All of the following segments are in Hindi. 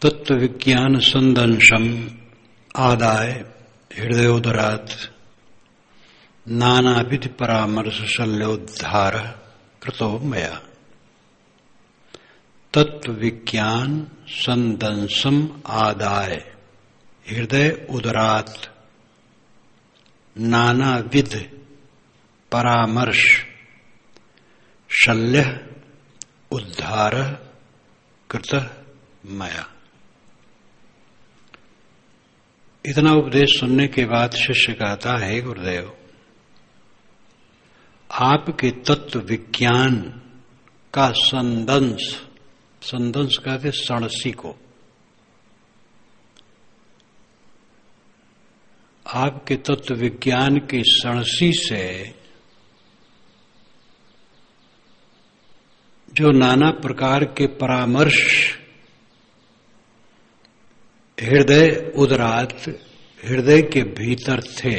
तत्व विज्ञान संदंशम आदाय हृदयोदरात् नानाविधि परामर्श शल्योद्धार कृतो मया। तत्व विज्ञान संदंशम आदाय हृदय उदरात् नानाविध परामर्श शल्य उद्धार कृत मया। इतना उपदेश सुनने के बाद शिष्य कहता है, गुरुदेव आपके तत्व विज्ञान का संदंश, संदंश कहते सणसी को, आपके तत्व विज्ञान की सणसी से जो नाना प्रकार के परामर्श हृदय उदरात, हृदय के भीतर थे।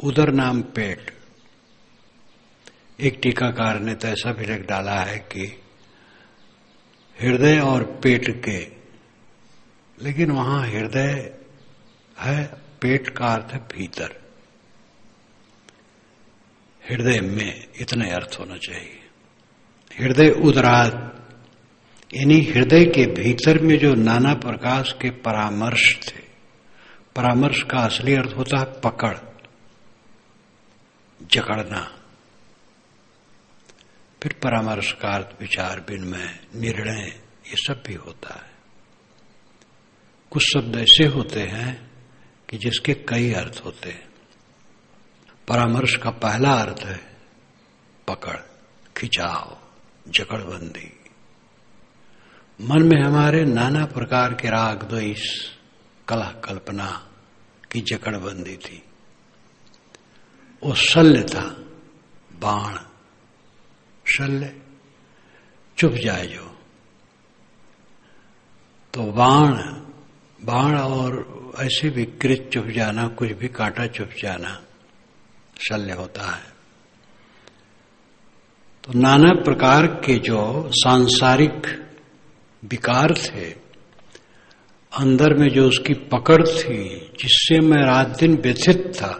उदर नाम पेट। एक टीकाकार ने तो ऐसा भी लिख डाला है कि हृदय और पेट के, लेकिन वहां हृदय है, पेट का अर्थ है भीतर, हृदय में, इतने अर्थ होना चाहिए। हृदय उदरात यानी हृदय के भीतर में जो नाना प्रकार के परामर्श थे। परामर्श का असली अर्थ होता है पकड़, जकड़ना। फिर परामर्श का अर्थ विचार विनिमय, निर्णय, ये सब भी होता है। कुछ शब्द ऐसे होते हैं कि जिसके कई अर्थ होते हैं। परामर्श का पहला अर्थ है पकड़, खिंचाव, जकड़बंदी। मन में हमारे नाना प्रकार के राग द्वेष, कलह कल्पना की जकड़बंदी थी। वो शल्य था, बाण, शल्य, चुप जाए जो, तो बाण और ऐसे विकृत चुप जाना, कुछ भी कांटा चुप जाना शल्य होता है। तो नाना प्रकार के जो सांसारिक विकार थे, अंदर में जो उसकी पकड़ थी, जिससे मैं रात दिन व्यथित था,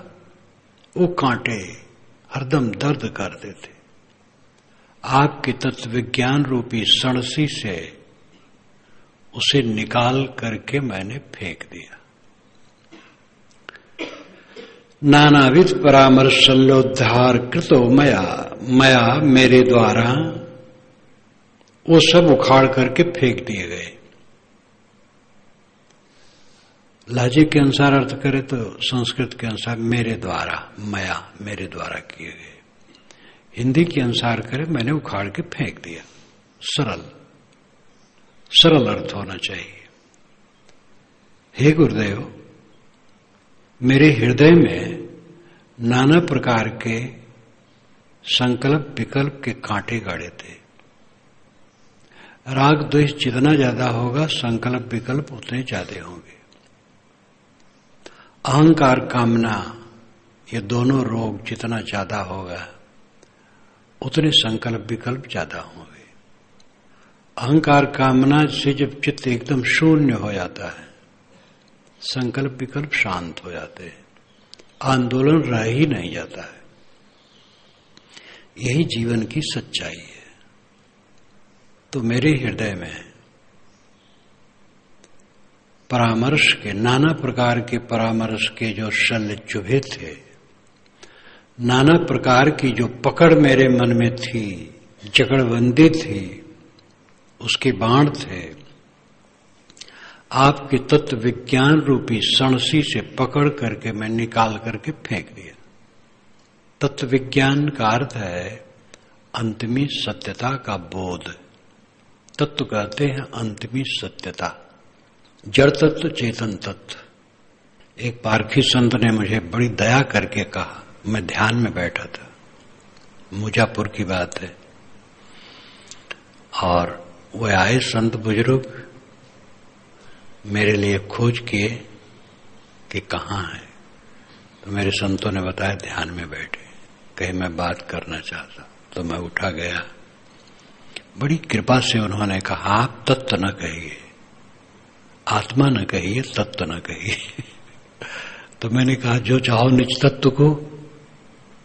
वो कांटे हरदम दर्द करते थे। आपके तत्व विज्ञान रूपी सणसी से उसे निकाल करके मैंने फेंक दिया। नानाविध परामर्श शल्योद्धार कृतो मया, मया मेरे द्वारा वो सब उखाड़ करके फेंक दिए गए। लहजे के अनुसार अर्थ करें तो संस्कृत के अनुसार मेरे द्वारा, मया मेरे द्वारा किए गए। हिंदी के अनुसार करें मैंने उखाड़ के फेंक दिया। सरल अर्थ होना चाहिए। हे गुरुदेव, मेरे हृदय में नाना प्रकार के संकल्प विकल्प के कांटे गाड़े थे। राग द्वेष जितना ज्यादा होगा, संकल्प विकल्प उतने ज्यादा होंगे। अहंकार कामना, ये दोनों रोग जितना ज्यादा होगा, उतने संकल्प विकल्प ज्यादा होंगे। अहंकार कामना से जब चित्त एकदम शून्य हो जाता है, संकल्प विकल्प शांत हो जाते हैं, आंदोलन रह ही नहीं जाता है। यही जीवन की सच्चाई है। तो मेरे हृदय में परामर्श के, नाना प्रकार के परामर्श के जो शल्य चुभे थे, नाना प्रकार की जो पकड़ मेरे मन में थी, जकड़बंदी थी, उसके बाण थे, आपके तत्व विज्ञान रूपी सणसी से पकड़ करके मैं निकाल करके फेंक दिया। तत्व विज्ञान का अर्थ है अंतिमी सत्यता का बोध। तत्व कहते हैं अंतिमी सत्यता, जड़ तत्व, चेतन तत्व। एक पारखी संत ने मुझे बड़ी दया करके कहा, मैं ध्यान में बैठा था, मुजापुर की बात है, और वो आए संत बुजुर्ग, मेरे लिए खोज किए कि कहाँ है। तो मेरे संतों ने बताया ध्यान में बैठे, कहीं मैं बात करना चाहता। तो मैं उठा गया, बड़ी कृपा से उन्होंने कहा आप तत्व न कहिए, आत्मा न कहिए, तत्व न कहिए। तो मैंने कहा जो चाहो निज तत्व को,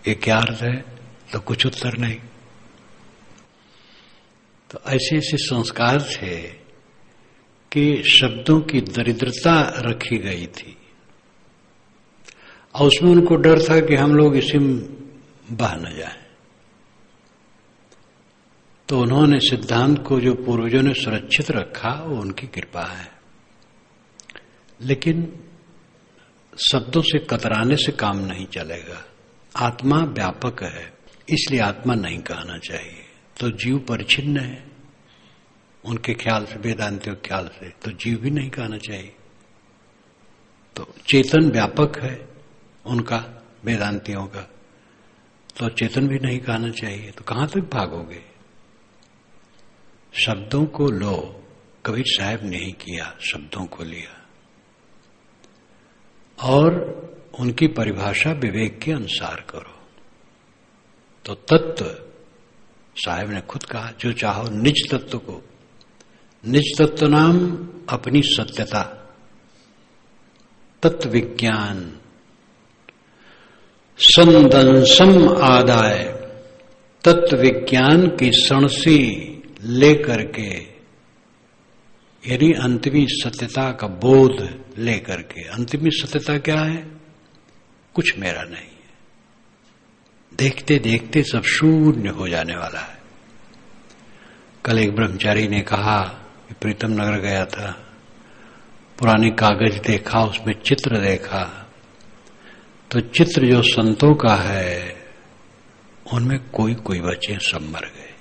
ये क्या अर्थ है? तो कुछ उत्तर नहीं। तो ऐसे ऐसे संस्कार थे कि शब्दों की दरिद्रता रखी गई थी और उसमें उनको डर था कि हम लोग इसी में बह न जाएं। तो उन्होंने सिद्धांत को जो पूर्वजों ने सुरक्षित रखा वो उनकी कृपा है। लेकिन शब्दों से कतराने से काम नहीं चलेगा। आत्मा व्यापक है, इसलिए आत्मा नहीं कहना चाहिए। तो जीव परिच्छिन्न है उनके ख्याल से, वेदांतियों के ख्याल से, तो जीव भी नहीं कहना चाहिए। तो चेतन व्यापक है उनका, वेदांतियों का, तो चेतन भी नहीं कहना चाहिए। तो कहां तक भागोगे? शब्दों को लो, कबीर साहब ने ही किया, शब्दों को लिया और उनकी परिभाषा विवेक के अनुसार करो। तो तत्व साहब ने खुद कहा, जो चाहो निज तत्व को। निज तत्व नाम अपनी सत्यता, तत्व विज्ञान संदंसम आदाय, तत्व विज्ञान की सणसी लेकर के, यानी अंतिमी सत्यता का बोध लेकर के। अंतिमी सत्यता क्या है? कुछ मेरा नहीं है, देखते देखते सब शून्य हो जाने वाला है। कल एक ब्रह्मचारी ने कहा कि प्रीतम नगर गया था, पुरानी कागज देखा, उसमें चित्र देखा, तो चित्र जो संतों का है उनमें कोई कोई बचे, सब मर गए।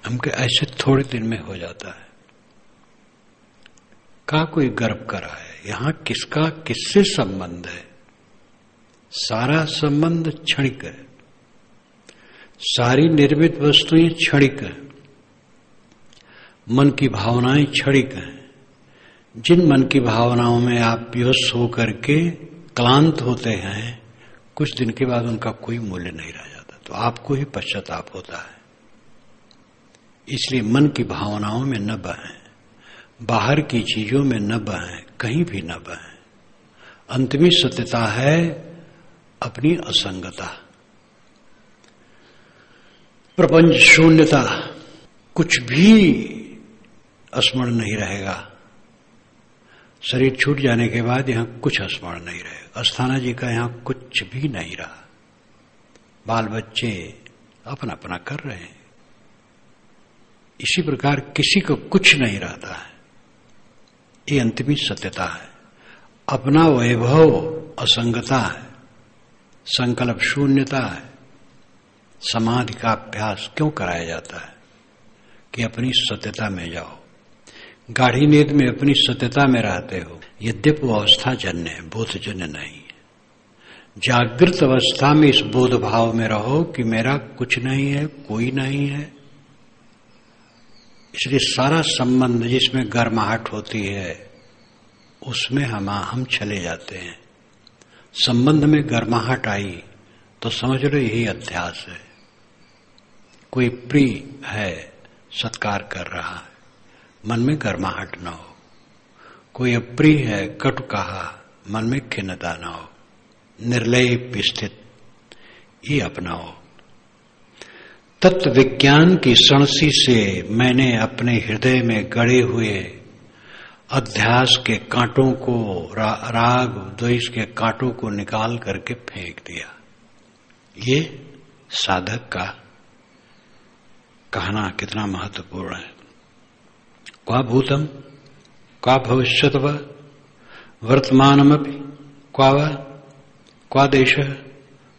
हमके ऐसे थोड़े दिन में हो जाता है। का कोई गर्व करा है? यहां किसका किससे संबंध है? सारा संबंध क्षणिक है, सारी निर्मित वस्तुएं क्षणिक है, मन की भावनाएं क्षणिक हैं। जिन मन की भावनाओं में आप विवश होकर के क्लांत होते हैं, कुछ दिन के बाद उनका कोई मूल्य नहीं रह जाता, तो आपको ही पश्चाताप होता है। इसलिए मन की भावनाओं में न बहें, बाहर की चीजों में न बहें, कहीं भी न बहें। अंतिमी सत्यता है अपनी असंगता, प्रपंच शून्यता। कुछ भी स्मरण नहीं रहेगा। शरीर छूट जाने के बाद यहां कुछ स्मरण नहीं रहेगा। अस्थाना जी का यहां कुछ भी नहीं रहा। बाल बच्चे अपना अपना कर रहे हैं। इसी प्रकार किसी को कुछ नहीं रहता है। ये अंतिमी सत्यता है। अपना वैभव असंगता है, संकल्प शून्यता है। समाधि का अभ्यास क्यों कराया जाता है? कि अपनी सत्यता में जाओ। गाढ़ी नींद में अपनी सत्यता में रहते हो, यद्यपि वो अवस्था जन्य है, बोधजन्य नहीं है। जागृत अवस्था में इस बोध भाव में रहो कि मेरा कुछ नहीं है, कोई नहीं है। इसलिए सारा संबंध जिसमें गर्माहट होती है उसमें हम चले जाते हैं। संबंध में गर्माहट आई तो समझ लो यही अध्यास है। कोई प्रिय है, सत्कार कर रहा है, मन में गर्माहट न हो। कोई अप्रिय है, कटु कहा, मन में खिन्नता न हो। निर्लेप स्थित ये अपनाओ। तत्व विज्ञान की सणसी से मैंने अपने हृदय में गड़े हुए अध्यास के कांटों को, राग द्वेष के कांटों को निकाल करके फेंक दिया। ये साधक का कहना कितना महत्वपूर्ण है। क्वा भूतम क्वा भविष्यत व वर्तमानमपि क्वा वा क्वा देशः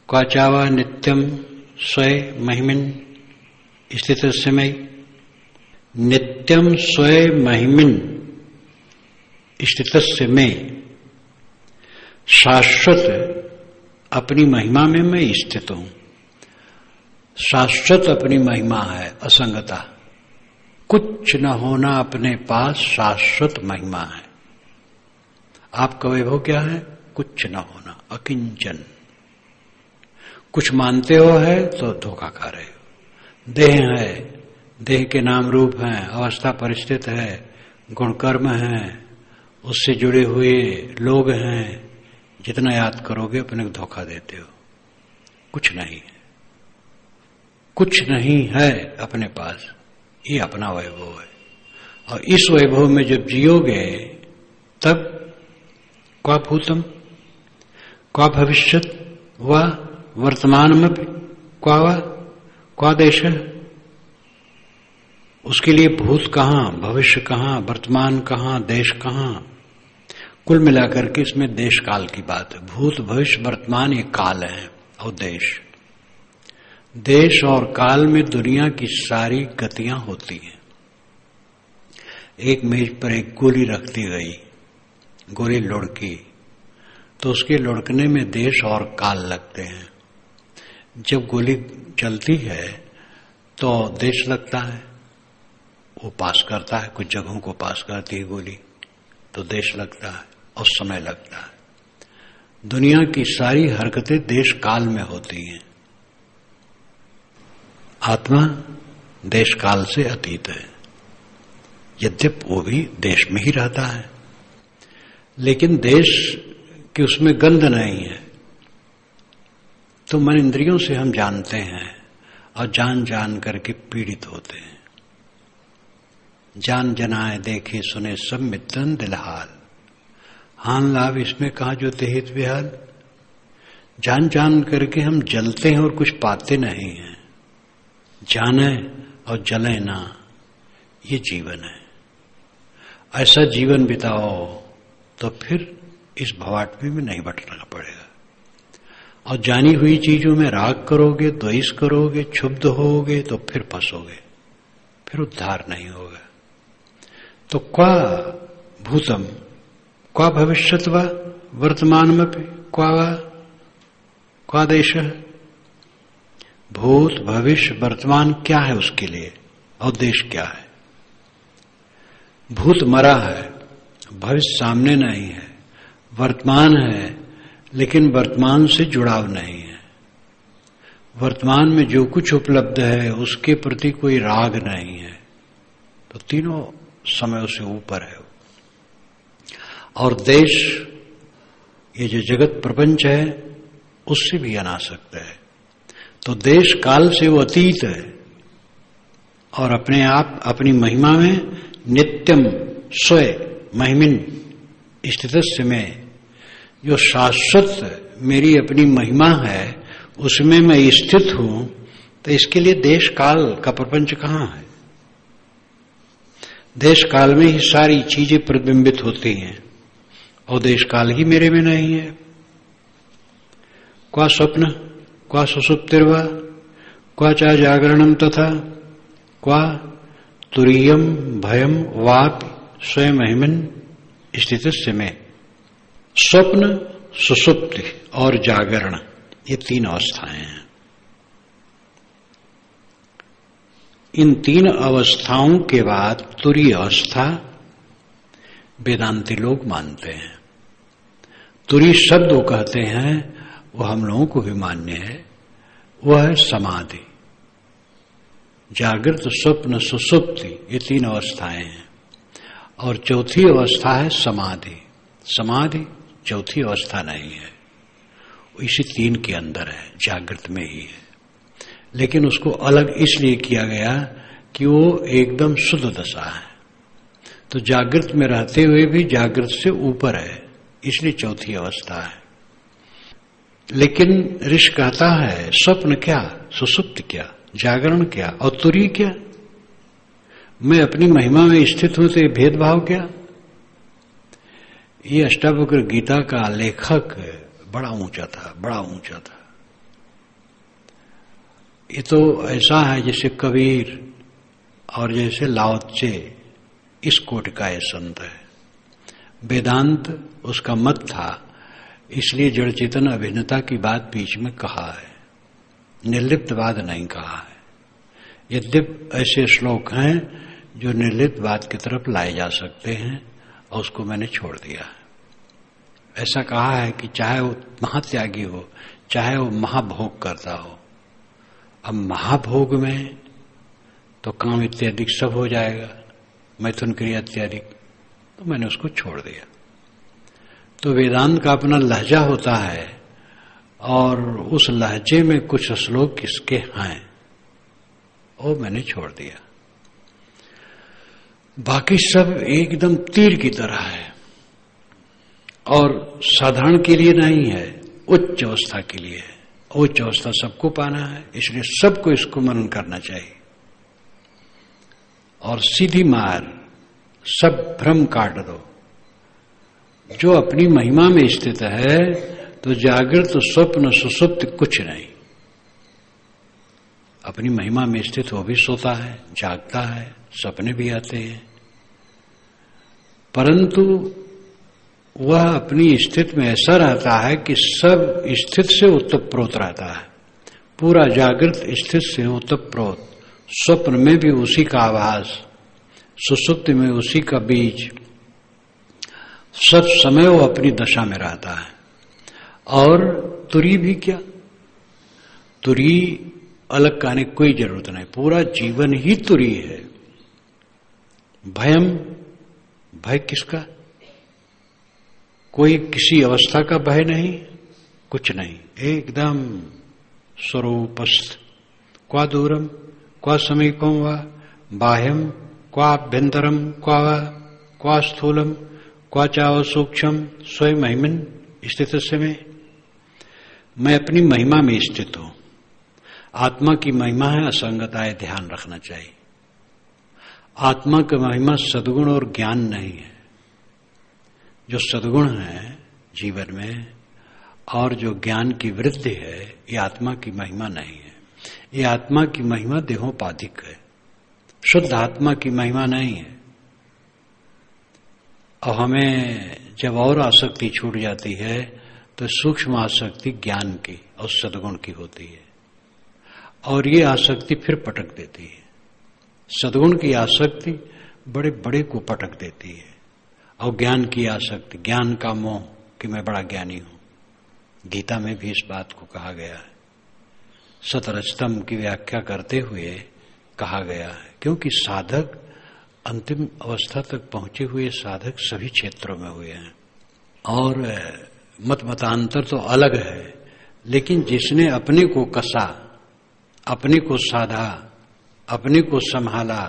क्वा चावा नित्यम स्वयं महिमिन स्थितस्य मयि। नित्यम स्वयं महिमिन स्थितस्य में, शाश्वत अपनी महिमा में मैं स्थित हूं। शाश्वत अपनी महिमा है असंगता। कुछ न होना अपने पास शाश्वत महिमा है। आपका वैभव क्या है? कुछ न होना, अकिंचन। कुछ मानते हो है तो धोखा खा रहे हो। देह है, देह के नाम रूप हैं, अवस्था परिस्थित है, गुण कर्म है, उससे जुड़े हुए लोग हैं, जितना याद करोगे अपने को धोखा देते हो। कुछ नहीं है, कुछ नहीं है अपने पास, ये अपना वैभव है। और इस वैभव में जब जियोगे तब क्वा भूतम क्वा भविष्यत व वर्तमान में क्वा देश है। उसके लिए भूत कहां, भविष्य कहां, वर्तमान कहां, देश कहां। कुल मिलाकर के इसमें देश काल की बात है। भूत भविष्य वर्तमान ये काल है और देश और काल में दुनिया की सारी गतियां होती हैं। एक मेज पर एक गोली रखती गई, गोली लुढ़की तो उसके लुढ़कने में देश और काल लगते हैं। जब गोली चलती है तो देश लगता है, वो पास करता है, कुछ जगहों को पास करती है गोली तो देश लगता है और समय लगता है। दुनिया की सारी हरकतें देश काल में होती हैं। आत्मा देश काल से अतीत है, यद्यप वो भी देश में ही रहता है, लेकिन देश की उसमें गंध नहीं है। तो मन इंद्रियों से हम जानते हैं और जान जान करके पीड़ित होते हैं। जान जनाए देखे सुने सब मित्रन दिलहाल, हान लाभ इसमें कहा जो तेहित विहाल। जान जान करके हम जलते हैं और कुछ पाते नहीं हैं। जाने और जले ना, ये जीवन है। ऐसा जीवन बिताओ तो फिर इस भवाटवी में नहीं भटकना पड़ेगा। और जानी हुई चीजों में राग करोगे, द्वेष करोगे, क्षुब्ध होगे तो फिर फंसोगे, फिर उद्धार नहीं होगा। तो क्वा भूतम क्वा भविष्यत व वर्तमान में क्वा देश है। भूत भविष्य वर्तमान क्या है उसके लिए और देश क्या है। भूत मरा है, भविष्य सामने नहीं है, वर्तमान है लेकिन वर्तमान से जुड़ाव नहीं है। वर्तमान में जो कुछ उपलब्ध है उसके प्रति कोई राग नहीं है, तो तीनों समय से ऊपर है। और देश, ये जो जगत प्रपंच है उससे भी अनासक्त है। तो देश काल से वो अतीत है और अपने आप अपनी महिमा में नित्यम स्वयं महिमिन स्थितस्य में, जो शाश्वत मेरी अपनी महिमा है उसमें मैं स्थित हूं। तो इसके लिए देश काल का प्रपंच कहां है। देश काल में ही सारी चीजें प्रतिबिंबित होती हैं और देश काल ही मेरे में नहीं है। क्वा स्वप्न क्वा सुसुप्तिर्वा क्वा चा जागरणम तथा क्वा तुरीयम भयम वाप स्वयं महिमन स्थितस्य में। स्वप्न, सुसुप्ति और जागरण, ये तीन अवस्थाएं हैं। इन तीन अवस्थाओं के बाद तुरीय अवस्था वेदांती लोग मानते हैं। तुरीय शब्द वो कहते हैं, वो हम लोगों को भी मान्य है, वह है समाधि। जागृत, स्वप्न, सुसुप्ति, ये तीन अवस्थाएं हैं। और चौथी अवस्था है समाधि। समाधि चौथी अवस्था नहीं है, वो इसी तीन के अंदर है, जागृत में ही है। लेकिन उसको अलग इसलिए किया गया कि वो एकदम शुद्ध दशा है। तो जागृत में रहते हुए भी जागृत से ऊपर है, इसलिए चौथी अवस्था है। लेकिन ऋषि कहता है स्वप्न क्या, सुसुप्त क्या, जागरण क्या और तुरीय क्या। मैं अपनी महिमा में स्थित हूं तो ये भेदभाव क्या। ये अष्टावक्र गीता का लेखक बड़ा ऊंचा था, बड़ा ऊंचा था। ये तो ऐसा है जैसे कबीर और जैसे लाओ त्से, इस कोटि का ये संत है। वेदांत उसका मत था, इसलिए जड़ चेतन अभिन्नता की बात बीच में कहा है, निर्लिप्तवाद नहीं कहा है। यद्यप ऐसे श्लोक हैं जो निर्लिप्तवाद की तरफ लाए जा सकते हैं और उसको मैंने छोड़ दिया है। ऐसा कहा है कि चाहे वो महात्यागी हो, चाहे वो महाभोग करता हो। अब महाभोग में तो काम इत्यादि सब हो जाएगा, मैथुन क्रिया इत्यादि, तो मैंने उसको छोड़ दिया। तो वेदांत का अपना लहजा होता है और उस लहजे में कुछ श्लोक किसके हैं वो मैंने छोड़ दिया। बाकी सब एकदम तीर की तरह है और साधारण के लिए नहीं है, उच्च अवस्था के लिए है। उच्च अवस्था सबको पाना है, इसलिए सबको इसको मनन करना चाहिए। और सीधी मार, सब भ्रम काट दो। जो अपनी महिमा में स्थित है तो जागृत स्वप्न सुसुप्त कुछ नहीं। अपनी महिमा में स्थित वो भी सोता है, जागता है, सपने भी आते हैं, परंतु वह अपनी स्थिति में ऐसा रहता है कि सब स्थिति से उत्तप्रोत रहता है। पूरा जागृत स्थिति से उत्तप्रोत, स्वप्न में भी उसी का आभास, सुसुप्ति में उसी का बीज, सब समय वो अपनी दशा में रहता है। और तुरी भी क्या, तुरी अलग कहने की कोई जरूरत नहीं, पूरा जीवन ही तुरी है। भयम, भय किसका? कोई किसी अवस्था का भय नहीं, कुछ नहीं, एकदम स्वरूपस्थ। क्वा दूरम क्वा समीपम वा बाह्यम क्वा अभ्यंतरम क्वा स्थूलम क्वा चाव सूक्ष्म स्वयं महिमन स्थित से मैं अपनी महिमा में स्थित हूं। आत्मा की महिमा है असंगता है, ध्यान रखना चाहिए। आत्मा की महिमा सद्गुण और ज्ञान नहीं है। जो सद्गुण है जीवन में और जो ज्ञान की वृद्धि है, ये आत्मा की महिमा नहीं है। ये आत्मा की महिमा देहोपाधिक है, शुद्ध आत्मा की महिमा नहीं है। और हमें जब और आसक्ति छूट जाती है तो सूक्ष्म आसक्ति ज्ञान की और सद्गुण की होती है, और ये आसक्ति फिर पटक देती है। सद्गुण की आसक्ति बड़े बड़े को पटक देती है, और ज्ञान की आसक्ति, ज्ञान का मोह कि मैं बड़ा ज्ञानी हूं। गीता में भी इस बात को कहा गया है, सतरजतम की व्याख्या करते हुए कहा गया है, क्योंकि साधक अंतिम अवस्था तक पहुंचे हुए साधक सभी क्षेत्रों में हुए हैं। और मतांतर तो अलग है, लेकिन जिसने अपने को कसा, अपने को साधा, अपने को संभाला,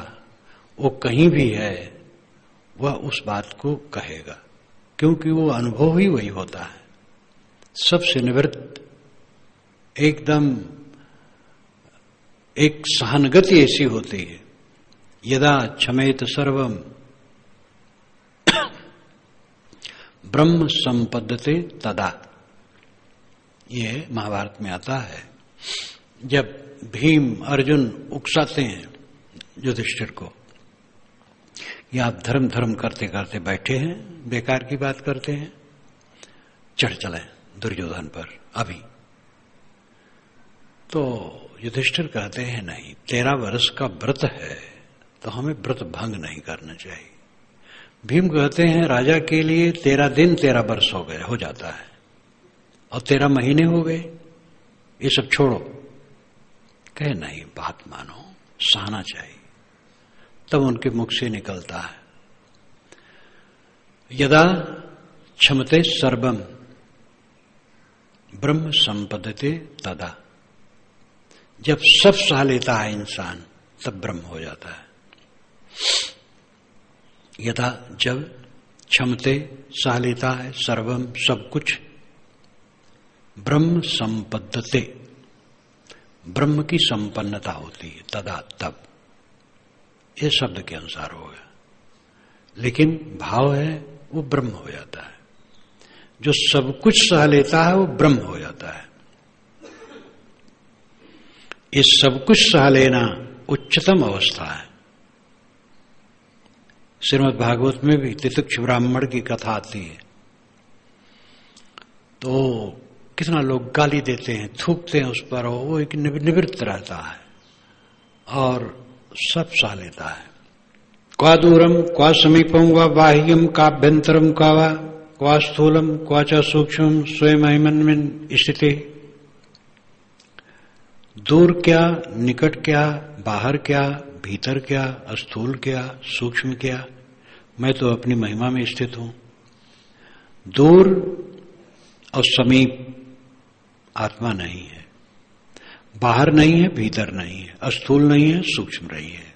वो कहीं भी है वह उस बात को कहेगा, क्योंकि वो अनुभव ही वही होता है। सबसे निवृत्त, एकदम एक सहानुभूति ऐसी होती है, यदा क्षमेत सर्वम ब्रह्म संपद्यते तदा। ये महाभारत में आता है। जब भीम अर्जुन उकसाते हैं युधिष्ठिर को, या आप धर्म धर्म करते करते बैठे हैं, बेकार की बात करते हैं, चढ़ चले दुर्योधन पर अभी। तो युधिष्ठिर कहते हैं नहीं, 13 वर्ष का व्रत है तो हमें व्रत भंग नहीं करना चाहिए। भीम कहते हैं राजा के लिए 13 दिन 13 वर्ष हो गए, हो जाता है, और 13 महीने हो गए, ये सब छोड़ो। कहे नहीं, बात मानो, सहना चाहिए। तब उनके मुख से निकलता है, यदा क्षमते सर्वम ब्रह्म संपद्यते तदा। जब सब सह लेता है इंसान, तब ब्रह्म हो जाता है। यदा, जब क्षमते सह लेता है सर्वम सब कुछ, ब्रह्म संपद्यते, ब्रह्म की संपन्नता होती है, तदा तब। ये शब्द के अनुसार होगा, लेकिन भाव है वो ब्रह्म हो जाता है। जो सब कुछ सह लेता है वो ब्रह्म हो जाता है। ये सब कुछ सह लेना उच्चतम अवस्था है। श्रीमद् भागवत में भी तितिक्ष ब्राह्मण की कथा आती है, तो कितना लोग गाली देते हैं, थूकते हैं उस पर, वो एक निवृत्त रहता है और सब सह लेता है। क्वा दूरम क्वा समीपम वा बाह्यम काभ्यंतरम क्वा स्थूलम क्वा च सूक्ष्म स्वयं महिमन में स्थिति। दूर क्या, निकट क्या, बाहर क्या, भीतर क्या, स्थूल क्या, सूक्ष्म क्या, मैं तो अपनी महिमा में स्थित हूं। दूर और समीप आत्मा नहीं है, बाहर नहीं है, भीतर नहीं है, अस्थूल नहीं है, सूक्ष्म नहीं है,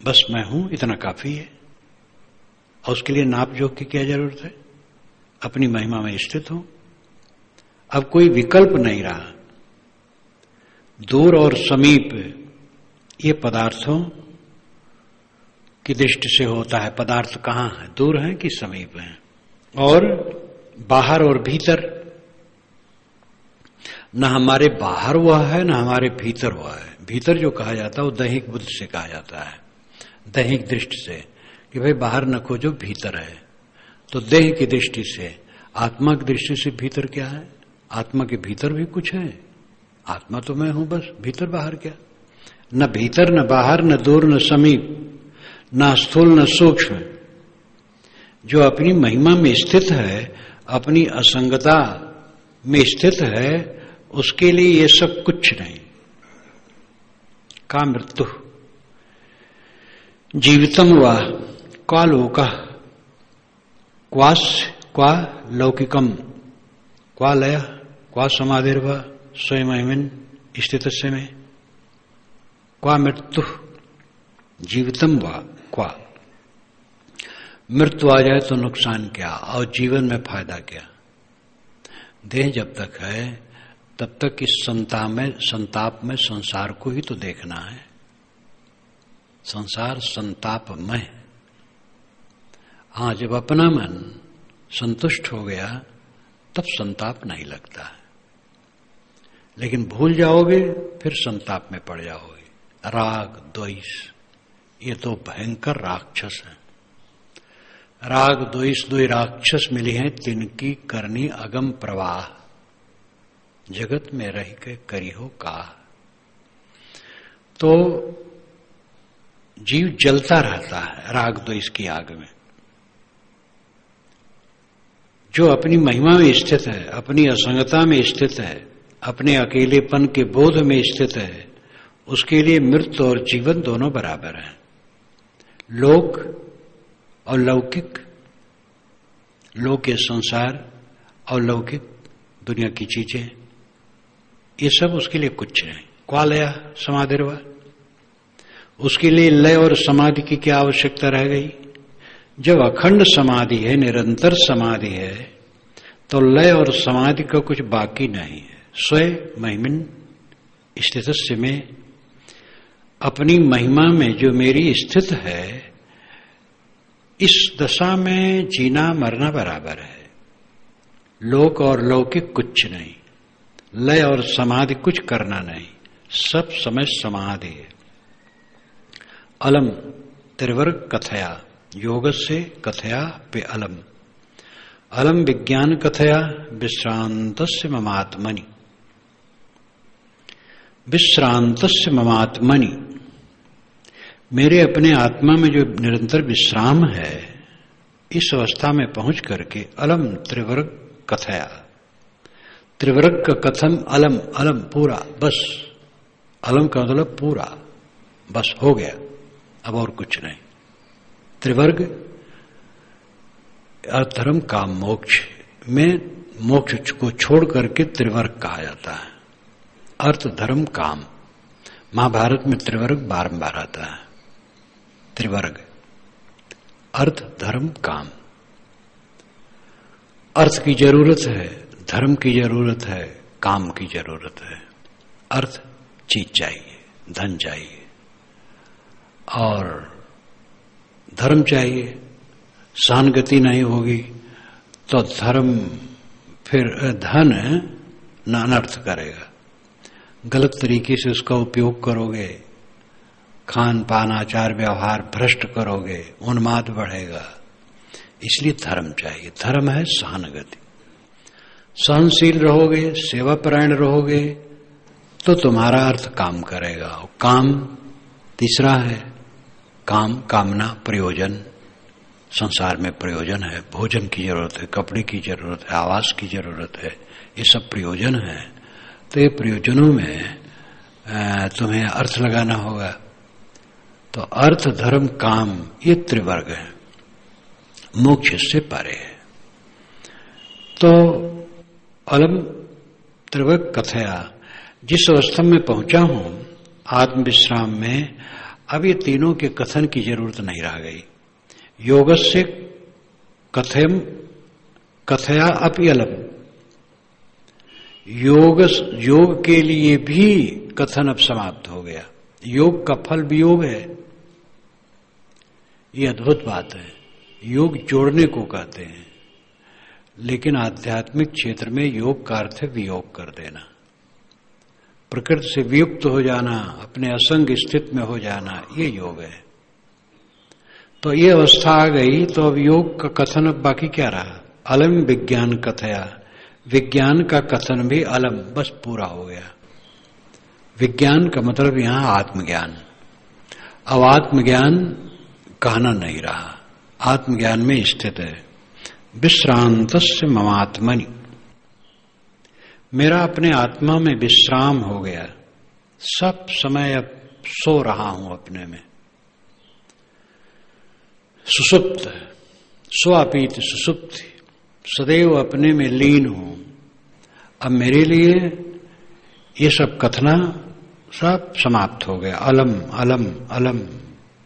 बस मैं हूं, इतना काफी है। और उसके लिए नाप जोख की क्या जरूरत है? अपनी महिमा में स्थित हूं। अब कोई विकल्प नहीं रहा। दूर और समीप ये पदार्थों की दृष्टि से होता है। पदार्थ कहां है? दूर है कि समीप है? और बाहर और भीतर, न हमारे बाहर हुआ है न हमारे भीतर हुआ है। भीतर जो कहा जाता है वो दैहिक बुद्धि से कहा जाता है, दैहिक दृष्टि से, कि भाई बाहर न खोजो, भीतर है। तो देह की दृष्टि से, आत्मा की दृष्टि से भीतर क्या है? आत्मा के भीतर भी कुछ है। आत्मा तो मैं हूं, बस भीतर बाहर क्या? न भीतर न बाहर, न दूर न समीप, न स्थूल न सूक्ष्म। जो अपनी महिमा में स्थित है, अपनी असंगता में स्थित है, उसके लिए ये सब कुछ नहीं। का मृत्यु जीवितम व क्वा लोक क्वा लौकिकम क्वा लय क्वा समाधिर्व स्वयं स्थित में क्वा मृत्यु जीवितम व क्वा। मृत्यु आ जाए तो नुकसान क्या और जीवन में फायदा क्या? देह जब तक है तब तक इस संताप में संसार को ही तो देखना है। संसार संतापमय। हाँ, जब अपना मन संतुष्ट हो गया तब संताप नहीं लगता है, लेकिन भूल जाओगे फिर संताप में पड़ जाओगे। राग द्वेष ये तो भयंकर राक्षस है। राग द्वेष दो राक्षस मिली हैं, तिनकी करनी अगम प्रवाह, जगत में रह के करी हो का। तो जीव जलता रहता है राग द्वेष की आग में। जो अपनी महिमा में स्थित है, अपनी असंगता में स्थित है, अपने अकेलेपन के बोध में स्थित है, उसके लिए मृत्यु और जीवन दोनों बराबर हैं। लोक और लौकिक, लोक ये संसार और लौकिक दुनिया की चीजें, ये सब उसके लिए कुछ नहीं। क्वा लया समाधिर्वा, उसके लिए लय और समाधि की क्या आवश्यकता रह गई? जब अखंड समाधि है, निरंतर समाधि है, तो लय और समाधि का कुछ बाकी नहीं है। स्वयं महिमिन स्थित में, अपनी महिमा में जो मेरी स्थित है, इस दशा में जीना मरना बराबर है। लोक और लौकिक कुछ नहीं, लय और समाधि कुछ करना नहीं, सब समय समाधि है। अलम त्रिवर्ग कथया, योग से कथया पे अलम। अलम विज्ञान कथया विश्रांतस्य ममात्मनि, विश्रांतस्य ममात्मनि। मेरे अपने आत्मा में जो निरंतर विश्राम है, इस अवस्था में पहुंच करके अलम त्रिवर्ग कथया, त्रिवर्ग का कथम अलम, अलम पूरा, बस। अलम का मतलब पूरा, बस हो गया, अब और कुछ नहीं। त्रिवर्ग धर्म काम मोक्ष में, मोक्ष को छोड़ करके त्रिवर्ग कहा जाता है। अर्थ धर्म काम, महाभारत में त्रिवर्ग बारंबार आता है। त्रिवर्ग अर्थ धर्म काम। अर्थ की जरूरत है, धर्म की जरूरत है, काम की जरूरत है। अर्थ चीज चाहिए, धन चाहिए, और धर्म चाहिए। सहानुभूति नहीं होगी तो धर्म, फिर धन न अनर्थ करेगा। गलत तरीके से उसका उपयोग करोगे, खान पान आचार व्यवहार भ्रष्ट करोगे, उन्माद बढ़ेगा। इसलिए धर्म चाहिए। धर्म है सहानुभूति। सहनशील रहोगे, सेवापरायण रहोगे तो तुम्हारा अर्थ काम करेगा। काम तीसरा है, काम कामना प्रयोजन। संसार में प्रयोजन है, भोजन की जरूरत है, कपड़े की जरूरत है, आवास की जरूरत है, ये सब प्रयोजन है। तो ये प्रयोजनों में तुम्हें अर्थ लगाना होगा। तो अर्थ धर्म काम ये त्रिवर्ग है। मोक्ष से परे है। तो अलम त्रिवक कथया, जिस अवस्था में पहुंचा हूं आत्म विश्राम में, अब ये तीनों के कथन की जरूरत नहीं रह गई। योगस्य कथया अपि अलम, योग के लिए भी कथन अब समाप्त हो गया। योग का फल वियोग है, ये अद्भुत बात है। योग जोड़ने को कहते हैं, लेकिन आध्यात्मिक क्षेत्र में योग का अर्थ है वियोग कर देना, प्रकृति से वियुक्त हो जाना, अपने असंग स्थित में हो जाना, ये योग है। तो ये अवस्था आ गई, तो अब योग का कथन अब बाकी क्या रहा? अलम विज्ञान कथया, विज्ञान का कथन भी अलम, बस पूरा हो गया। विज्ञान का मतलब यहां आत्मज्ञान। अब आत्मज्ञान कहना नहीं रहा, आत्मज्ञान में स्थित है। विश्रांतस्य ममात्मनि, मेरा अपने आत्मा में विश्राम हो गया, सब समय अब सो रहा हूं अपने में। सुसुप्त, स्वापीत सुसुप्त, सदैव अपने में लीन हूं। अब मेरे लिए ये सब कथना सब समाप्त हो गया। अलम अलम अलम,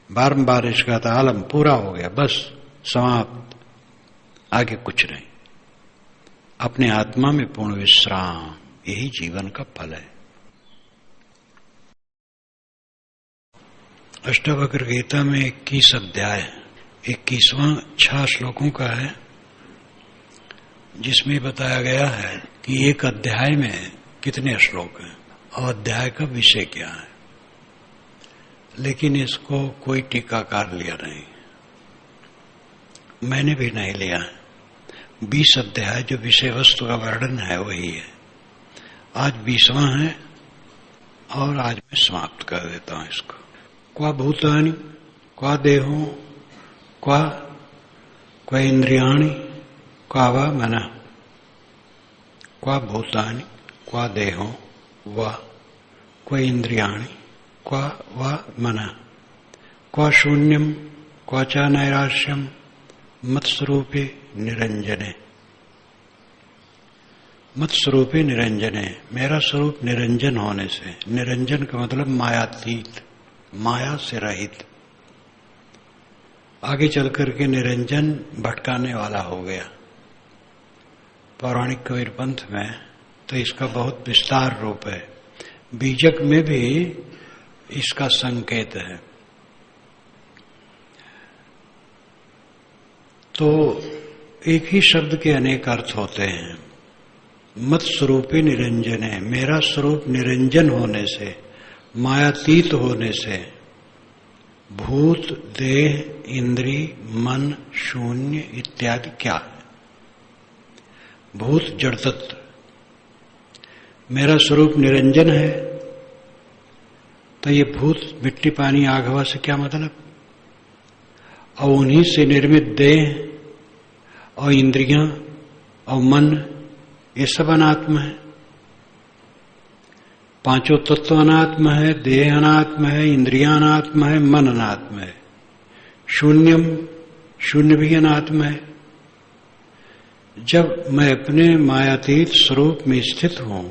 बारंबार इसका था अलम, पूरा हो गया, बस समाप्त, आगे कुछ नहीं। अपने आत्मा में पूर्ण विश्राम, यही जीवन का फल है। अष्टावक्र गीता में 21 अध्याय, 21वां 6 श्लोकों का है, जिसमें बताया गया है कि एक अध्याय में कितने श्लोक हैं और अध्याय का विषय क्या है। लेकिन इसको कोई टीकाकार लिया नहीं, मैंने भी नहीं लिया। 20 अध्याय जो विषय वस्तु का वर्णन है वही है। आज 20वां है और आज मैं समाप्त कर देता हूं इसको। क्वा भूतानि, क्वा देहो, क्वा इंद्रियाणि, क्वा वा मनः। क्वा भूतानि, क्वा देहो, क्वा इंद्रियाणि, क्वा वा मनः। क्वा शून्यम, क्वा च नैराश्यम, मत्स्वरूपे निरंजने। मत्स्वरूपे निरंजने, मेरा स्वरूप निरंजन होने से, निरंजन का मतलब मायातीत, माया से रहित। आगे चल करके निरंजन भटकाने वाला हो गया। पौराणिक कबीर पंथ में तो इसका बहुत विस्तार रूप है, बीजक में भी इसका संकेत है। तो एक ही शब्द के अनेक अर्थ होते हैं। मत स्वरूपे निरंजन है, मेरा स्वरूप निरंजन होने से, मायातीत होने से, भूत, देह, इंद्री, मन, शून्य इत्यादि क्या है? भूत जड़ तत्व, मेरा स्वरूप निरंजन है, तो ये भूत मिट्टी पानी आग हवा से क्या मतलब? और उन्हीं से निर्मित देह और इंद्रियां और मन, ये सब अनात्म है। पांचों तत्व अनात्म है, देह अनात्म है, इंद्रियां अनात्म है, मन अनात्म है। शून्यम, शून्य भी अनात्म है। जब मैं अपने मायातीत स्वरूप में स्थित हूं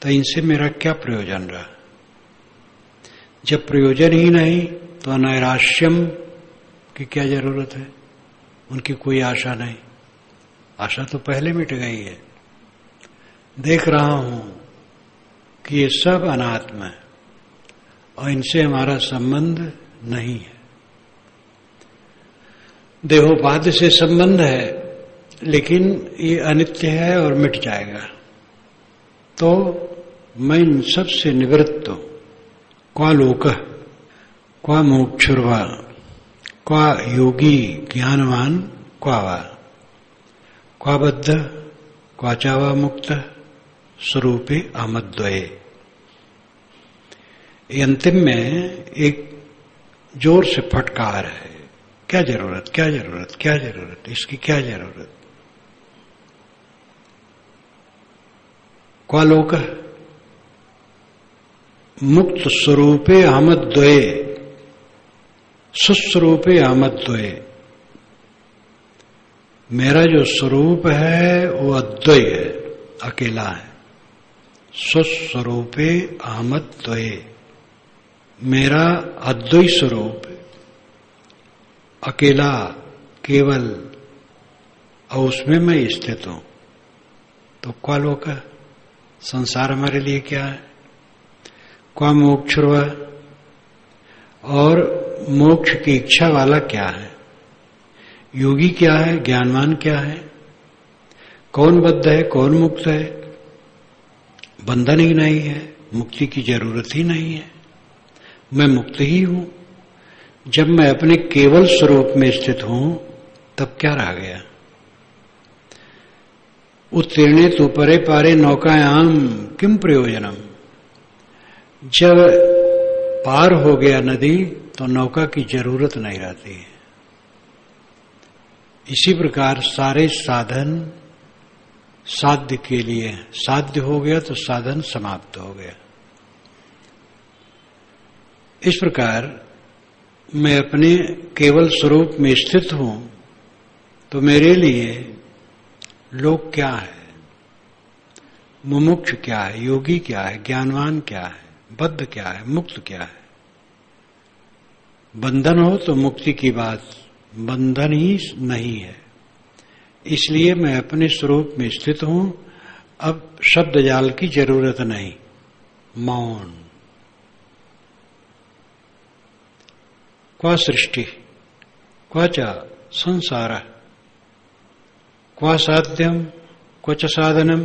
तो इनसे मेरा क्या प्रयोजन रहा? जब प्रयोजन ही नहीं तो अनैराश्यम की क्या जरूरत है? उनकी कोई आशा नहीं, आशा तो पहले मिट गई है। देख रहा हूं कि ये सब अनात्म है और इनसे हमारा संबंध नहीं है। देहोपाध्य से संबंध है, लेकिन ये अनित्य है और मिट जाएगा। तो मैं इन सब से निवृत्त हूं। क्वा लोक, क्वा मोक्षुर्वा, क्वा योगी ज्ञानवान, क्वा बद्ध, क्वा चावा मुक्त, स्वरूपे अहमद्वये। अंतिम में एक जोर से फटकार है, क्या जरूरत, क्या जरूरत, क्या जरूरत, इसकी क्या जरूरत? क्वा लोक, मुक्त स्वरूपे अहमद्वये, सुस्वरूपे अहमद्वये। मेरा जो स्वरूप है वो अद्वय है, अकेला है। स्वस्वरूपे अहमद्वये, मेरा अद्वय स्वरूप अकेला केवल, और उसमें मैं स्थित हूं। तो क्या लोक है? संसार हमारे लिए क्या है? क्या मोक्ष हुआ? और मोक्ष की इच्छा वाला क्या है? योगी क्या है? ज्ञानवान क्या है? कौन बद्ध है, कौन मुक्त है? बंधन ही नहीं है, मुक्ति की जरूरत ही नहीं है, मैं मुक्त ही हूं। जब मैं अपने केवल स्वरूप में स्थित हूं तब क्या रह गया? उत्तीर्णे तु परे पारे नौकायाम किम प्रयोजनम। जब पार हो गया नदी तो नौका की जरूरत नहीं रहती है। इसी प्रकार सारे साधन साध्य के लिए, साध्य हो गया तो साधन समाप्त हो गया। इस प्रकार मैं अपने केवल स्वरूप में स्थित हूं तो मेरे लिए लोक क्या है, मुमुक्ष क्या है, योगी क्या है, ज्ञानवान क्या है, बद्ध क्या है, मुक्त क्या है। बंधन हो तो मुक्ति की बात, बंधन ही नहीं है। इसलिए मैं अपने स्वरूप में स्थित हूं। अब शब्द जाल की जरूरत नहीं, मौन। क्वा सृष्टि, क्वा च संसार, क्वा साध्यम, क्वच साधनम,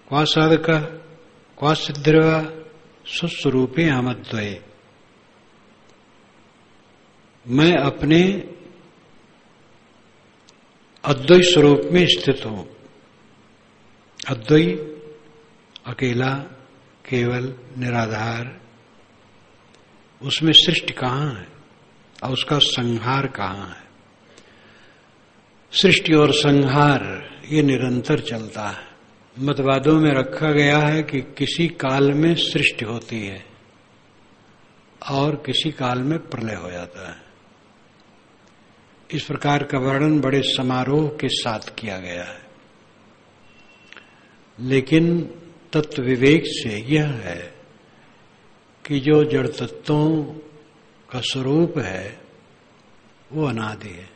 क्वा साधक, क्वा सिद्धिर्वा, स्वस्वरूपे अहमद्वये। मैं अपने अद्वैत स्वरूप में स्थित हूं। अद्वैत अकेला, केवल, निराधार। उसमें सृष्टि कहां है और उसका संहार कहां है? सृष्टि और संहार ये निरंतर चलता है। मतवादों में रखा गया है कि किसी काल में सृष्टि होती है और किसी काल में प्रलय हो जाता है। इस प्रकार का वर्णन बड़े समारोह के साथ किया गया है। लेकिन तत्व विवेक से यह है कि जो जड़ तत्वों का स्वरूप है वो अनादि है।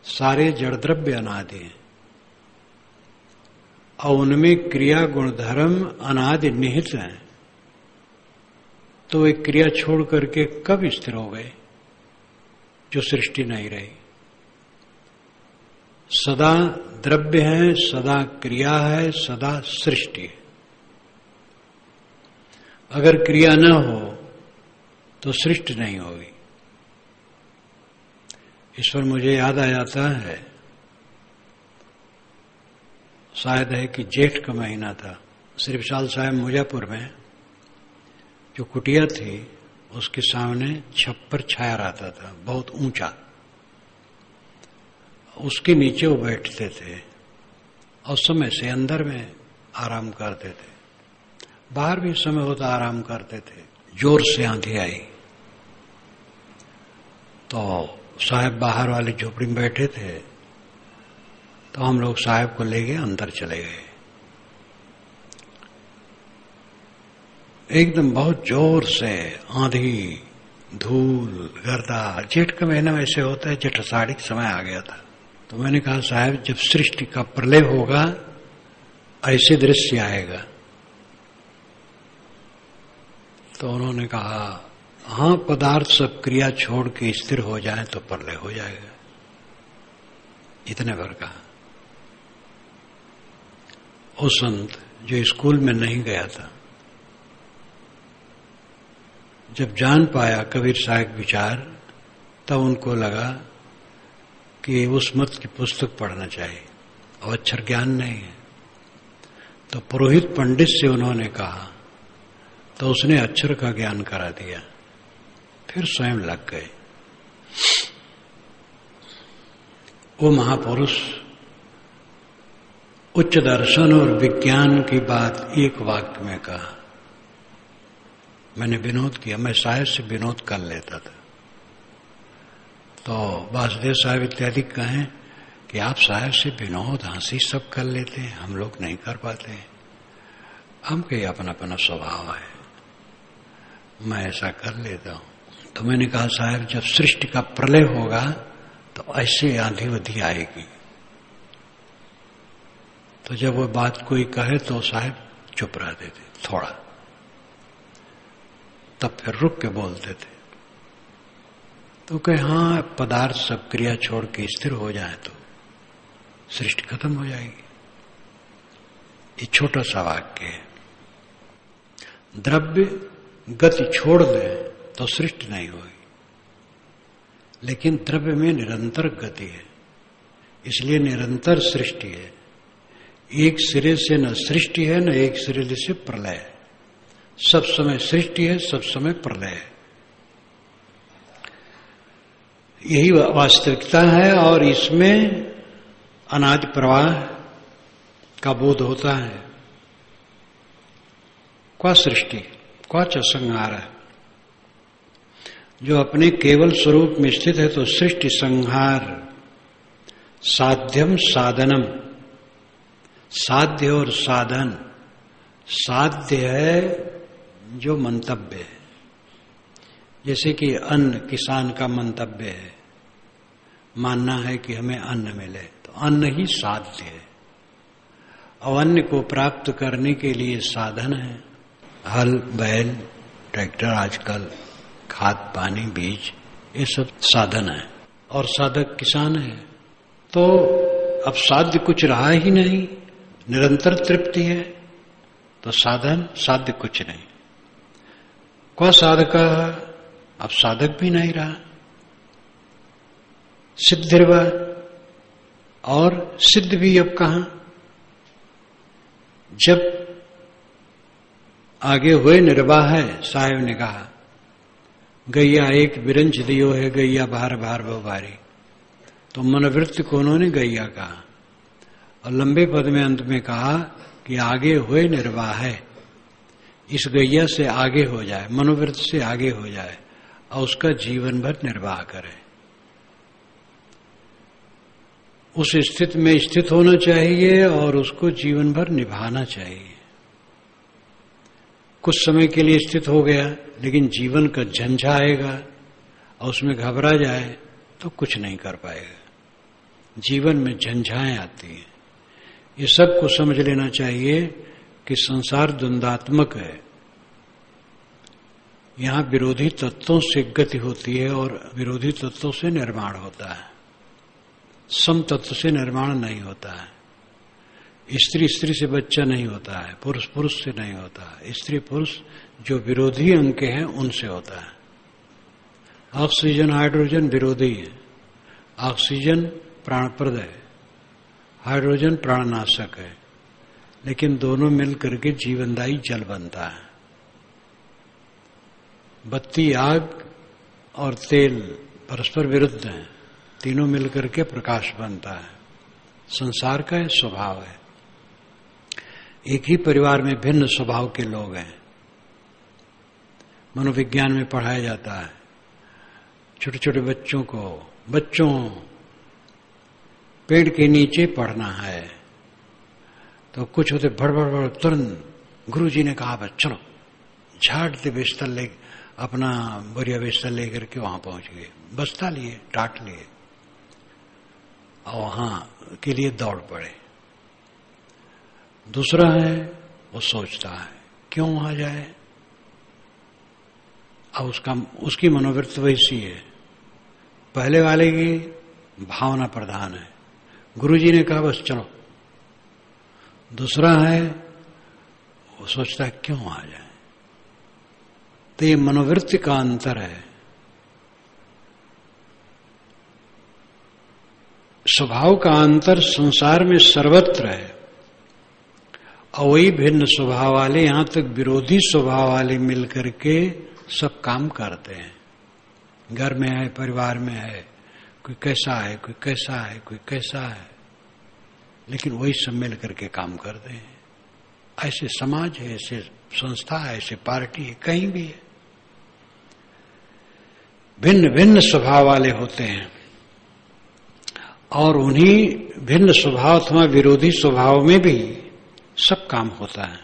सारे जड़ द्रव्य अनादि हैं और उनमें क्रिया गुणधर्म अनादि निहित हैं। तो एक क्रिया छोड़ करके कब स्थिर हो गए जो सृष्टि नहीं रही? सदा द्रव्य है, सदा क्रिया है, सदा सृष्टि है। अगर क्रिया न हो तो सृष्टि नहीं होगी। इस पर मुझे याद आ जाता है, शायद है कि जेठ का महीना था। श्री विशाल साहब मुजफ्फर में जो कुटिया थी उसके सामने छप्पर छाया रहता था, बहुत ऊंचा। उसके नीचे वो बैठते थे और समय से अंदर में आराम करते थे। बाहर भी समय होता आराम करते थे। जोर से आंधी आई तो साहब बाहर वाली झोपड़ी में बैठे थे, तो हम लोग साहब को ले गए, अंदर चले गए। एकदम बहुत जोर से आंधी, धूल, गर्दा। जेठ का महीना ऐसे होता है, जेठ आषाढ़ी का समय आ गया था। तो मैंने कहा साहब जब सृष्टि का प्रलय होगा ऐसे दृश्य आएगा। तो उन्होंने कहा हाँ, पदार्थ सब क्रिया छोड़ के स्थिर हो जाए तो प्रलय हो जाएगा। इतने भर कहा। वो संत जो स्कूल में नहीं गया था, जब जान पाया कबीर साहब विचार, तब उनको लगा कि उस मत की पुस्तक पढ़ना चाहिए और अक्षर ज्ञान नहीं है। तो पुरोहित पंडित से उन्होंने कहा, तो उसने अक्षर का ज्ञान करा दिया। फिर स्वयं लग गए। वो महापुरुष उच्च दर्शन और विज्ञान की बात एक वाक्य में कहा। मैंने विनोद किया, मैं साहब से विनोद कर लेता था। तो वासुदेव साहब इत्यादि कहें कि आप साहब से विनोद हंसी सब कर लेते हैं, हम लोग नहीं कर पाते हैं। हम कहीं अपना अपना स्वभाव है, मैं ऐसा कर लेता हूं। तो मैंने कहा साहब जब सृष्टि का प्रलय होगा तो ऐसे आंधी वधी आएगी। तो जब वो बात कोई कहे तो साहब चुप रहते थे थोड़ा, तब फिर रुक के बोलते थे। तो कहे हाँ पदार्थ सब क्रिया छोड़ के स्थिर हो जाए तो सृष्टि खत्म हो जाएगी। ये छोटा सा वाक्य है। द्रव्य गति छोड़ दे तो सृष्टि नहीं होगी, लेकिन द्रव्य में निरंतर गति है, इसलिए निरंतर सृष्टि है। एक सिरे से न सृष्टि है न एक सिरे से प्रलय है। सब समय सृष्टि है, सब समय प्रलय है। यही वास्तविकता है और इसमें अनादि प्रवाह का बोध होता है। क्वा सृष्टि क्वा च संहार है। जो अपने केवल स्वरूप में स्थित है तो सृष्टि संहार साध्यम साधनम। साध्य और साधन, साध्य है जो मंतव्य है, जैसे कि अन्न किसान का मंतव्य है, मानना है कि हमें अन्न मिले, तो अन्न ही साध्य है। और अन्न को प्राप्त करने के लिए साधन है, हल बैल ट्रैक्टर, आजकल खाद पानी बीज, ये सब साधन है और साधक किसान है। तो अब साध्य कुछ रहा ही नहीं, निरंतर तृप्ति है, तो साधन साध्य कुछ नहीं। कौ साधक, अब साधक भी नहीं रहा। सिद्धिर्वा, और सिद्ध भी अब कहां। जब आगे हुए निर्वाह है, साहेब ने कहा गैया एक विरंच दियो है, गैया बाहर बाहर बारी। तो मनोवृत्ति को उन्होंने गैया कहा और लंबे पद में अंत में कहा कि आगे हुए निर्वाह है, इस गैया से आगे हो जाए, मनोवृत्ति से आगे हो जाए और उसका जीवन भर निर्वाह करे। उस स्थिति में स्थित होना चाहिए और उसको जीवन भर निभाना चाहिए। कुछ समय के लिए स्थित हो गया, लेकिन जीवन का झंझा आएगा और उसमें घबरा जाए तो कुछ नहीं कर पाएगा। जीवन में झंझाएं आती हैं। ये सबको समझ लेना चाहिए कि संसार द्वंद्वात्मक है। यहां विरोधी तत्वों से गति होती है और विरोधी तत्वों से निर्माण होता है। सम तत्व से निर्माण नहीं होता है। स्त्री स्त्री से बच्चा नहीं होता है, पुरुष पुरुष से नहीं होता है। स्त्री पुरुष जो विरोधी अंक हैं उनसे होता है। ऑक्सीजन हाइड्रोजन विरोधी है। ऑक्सीजन प्राणप्रद है, हाइड्रोजन प्राणनाशक है, लेकिन दोनों मिलकर के जीवनदायी जल बनता है। बत्ती, आग और तेल परस्पर विरुद्ध हैं, तीनों मिलकर के प्रकाश बनता है। संसार का स्वभाव है। एक ही परिवार में भिन्न स्वभाव के लोग हैं। मनोविज्ञान में पढ़ाया जाता है छोटे छोटे बच्चों को, पेड़ के नीचे पढ़ना है तो कुछ होते भड़ तुरंत गुरुजी ने कहा बस चलो, झाट दे बिस्तर ले, अपना बोरिया बिस्तर लेकर के वहां पहुंच गए, बस्ता लिए, टाट लिए और वहां के लिए दौड़ पड़े। दूसरा है वो सोचता है क्यों वहां जाए, अब उसकी मनोवृत्ति वैसी है। पहले वाले की भावना प्रधान है, गुरुजी ने कहा बस चलो। दूसरा है वो सोचता है क्यों आ जाए। तो ये मनोवृत्ति का अंतर है। स्वभाव का अंतर संसार में सर्वत्र है और वही भिन्न स्वभाव वाले, यहां तक विरोधी स्वभाव वाले मिलकर के सब काम करते हैं। घर में है, परिवार में है, कोई कैसा है, कोई कैसा है, कोई कैसा है, लेकिन वही सब मिल करके काम करते हैं। ऐसे समाज है, ऐसे संस्था है, ऐसे पार्टी है, कहीं भी है। भिन्न भिन्न स्वभाव वाले होते हैं और उन्हीं भिन्न स्वभाव अथवा विरोधी स्वभाव में भी सब काम होता है,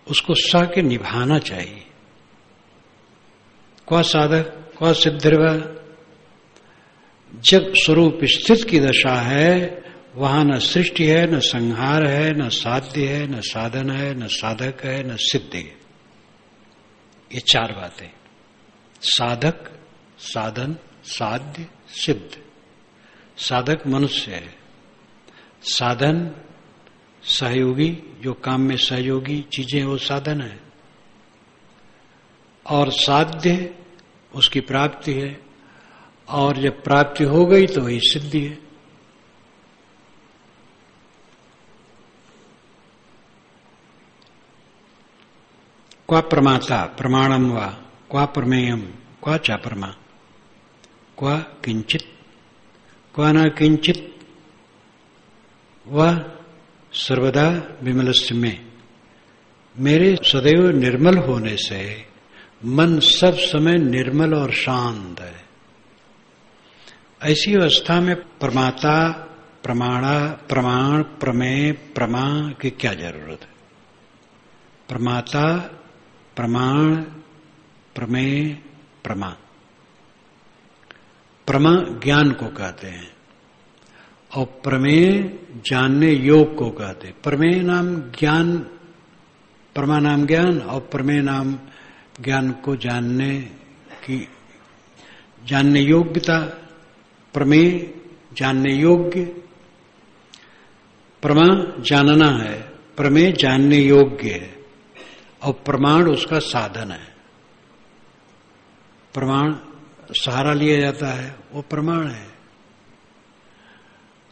उसको सह के निभाना चाहिए। क्वा साधक क्वा सिद्धिर्वा, जब स्वरूप स्थित की दशा है वहां न सृष्टि है, न संहार है, न साध्य है, न साधन है, न साधक है, न सिद्धि है। ये चार बातें, साधक, साधन, साध्य, सिद्ध। साधक मनुष्य है, साधन सहयोगी, जो काम में सहयोगी चीजें वो साधन है, और साध्य उसकी प्राप्ति है, और जब प्राप्ति हो गई तो वही सिद्धि है। क्वा प्रमाता प्रमाणम वा, क्वा प्रमेयम, क्वा चा प्रमा, क्वा किंचित, क्वा न किंचित, वह सर्वदा विमलस्य में। मेरे सदैव निर्मल होने से मन सब समय निर्मल और शांत है। ऐसी अवस्था में प्रमाता, प्रमाण, प्रमेय, प्रमा की क्या जरूरत है? प्रमाता, प्रमाण, प्रमेय, प्रमा। प्रमा ज्ञान को कहते हैं और प्रमेय जानने योग को कहते हैं। प्रमेय नाम ज्ञान, प्रमा नाम ज्ञान और प्रमेय नाम ज्ञान को जानने की, जानने योग्यता। प्रमेय जानने योग्य, प्रमा जानना है, प्रमेय जानने योग्य है और प्रमाण उसका साधन है। प्रमाण सहारा लिया जाता है, वो प्रमाण है।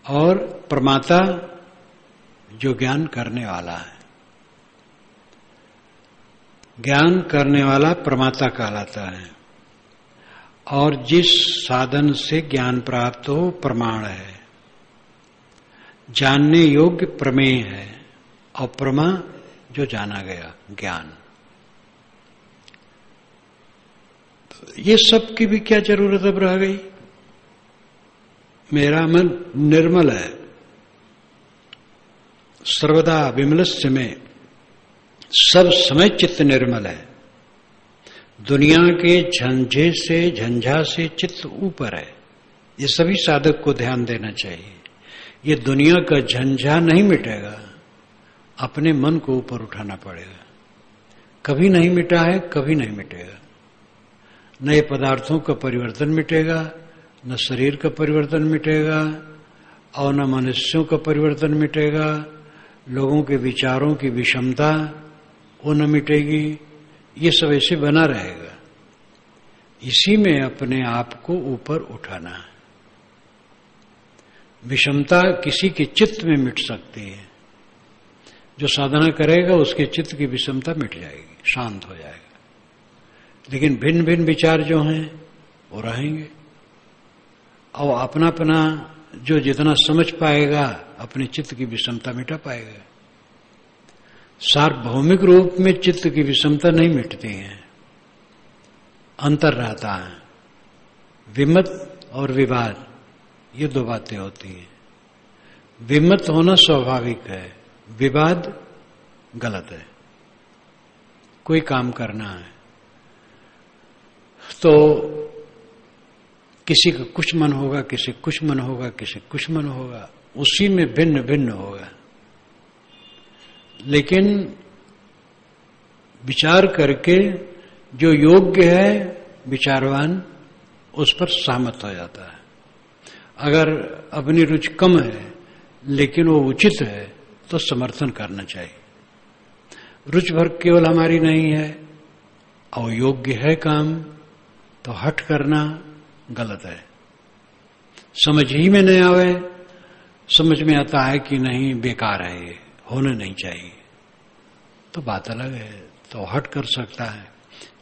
और प्रमाता जो ज्ञान करने वाला है, ज्ञान करने वाला प्रमाता कहलाता है। और जिस साधन से ज्ञान प्राप्त हो प्रमाण है, जानने योग्य प्रमेय है, और प्रमा जो जाना गया ज्ञान। तो ये सब की भी क्या जरूरत अब रह गई? मेरा मन निर्मल है, सर्वदा विमलस्य में, सब समय चित्त निर्मल है। दुनिया के झंझे से, झंझा से चित्त ऊपर है। ये सभी साधक को ध्यान देना चाहिए। ये दुनिया का झंझा नहीं मिटेगा, अपने मन को ऊपर उठाना पड़ेगा। कभी नहीं मिटा है, कभी नहीं मिटेगा। नए पदार्थों का परिवर्तन मिटेगा, न शरीर का परिवर्तन मिटेगा और न मनुष्यों का परिवर्तन मिटेगा। लोगों के विचारों की विषमता वो न मिटेगी। ये सब ऐसे बना रहेगा। इसी में अपने आप को ऊपर उठाना है। विषमता किसी के चित्त में मिट सकती है। जो साधना करेगा उसके चित्त की विषमता मिट जाएगी, शांत हो जाएगा। लेकिन भिन्न भिन्न विचार जो हैं वो रहेंगे और अपना अपना जो जितना समझ पाएगा अपने चित्त की विषमता मिटा पाएगा। सार्वभौमिक रूप में चित्त की विषमता नहीं मिटती है, अंतर रहता है। विमत और विवाद ये दो बातें होती हैं। विमत होना स्वाभाविक है, विवाद गलत है। कोई काम करना है तो किसी का कुछ मन होगा, किसी कुछ मन होगा, किसी कुछ मन होगा, उसी में भिन्न भिन्न होगा। लेकिन विचार करके जो योग्य है विचारवान उस पर सहमत हो जाता है। अगर अपनी रुचि कम है लेकिन वो उचित है तो समर्थन करना चाहिए। रुचि भर केवल हमारी नहीं है और योग्य है काम तो हट करना गलत है। समझ ही में नहीं आवे, समझ में आता है कि नहीं बेकार है, ये होना नहीं चाहिए, तो बात अलग है, तो हट कर सकता है।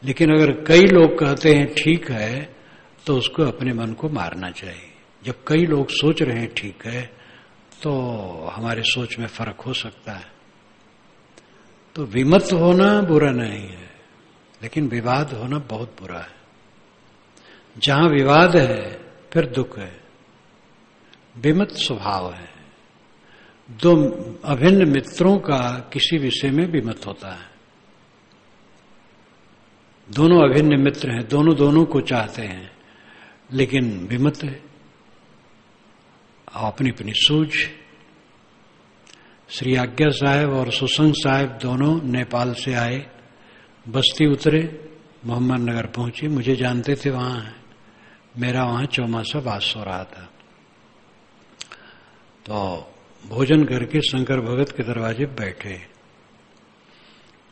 लेकिन अगर कई लोग कहते हैं ठीक है तो उसको अपने मन को मारना चाहिए। जब कई लोग सोच रहे हैं ठीक है तो हमारे सोच में फर्क हो सकता है। तो विमत होना बुरा नहीं है, लेकिन विवाद होना बहुत बुरा है। जहां विवाद है फिर दुख है। विमत स्वभाव है। दो अभिन्न मित्रों का किसी विषय में विमत होता है। दोनों अभिन्न मित्र हैं, दोनों दोनों को चाहते हैं, लेकिन विमत है, अपनी अपनी सूझ। श्री आज्ञा साहब और सुसंग साहब दोनों नेपाल से आए, बस्ती उतरे, मोहम्मद नगर पहुंचे। मुझे जानते थे वहां है, मेरा वहां चौमासा वास हो रहा था। तो भोजन करके शंकर भगत के दरवाजे बैठे।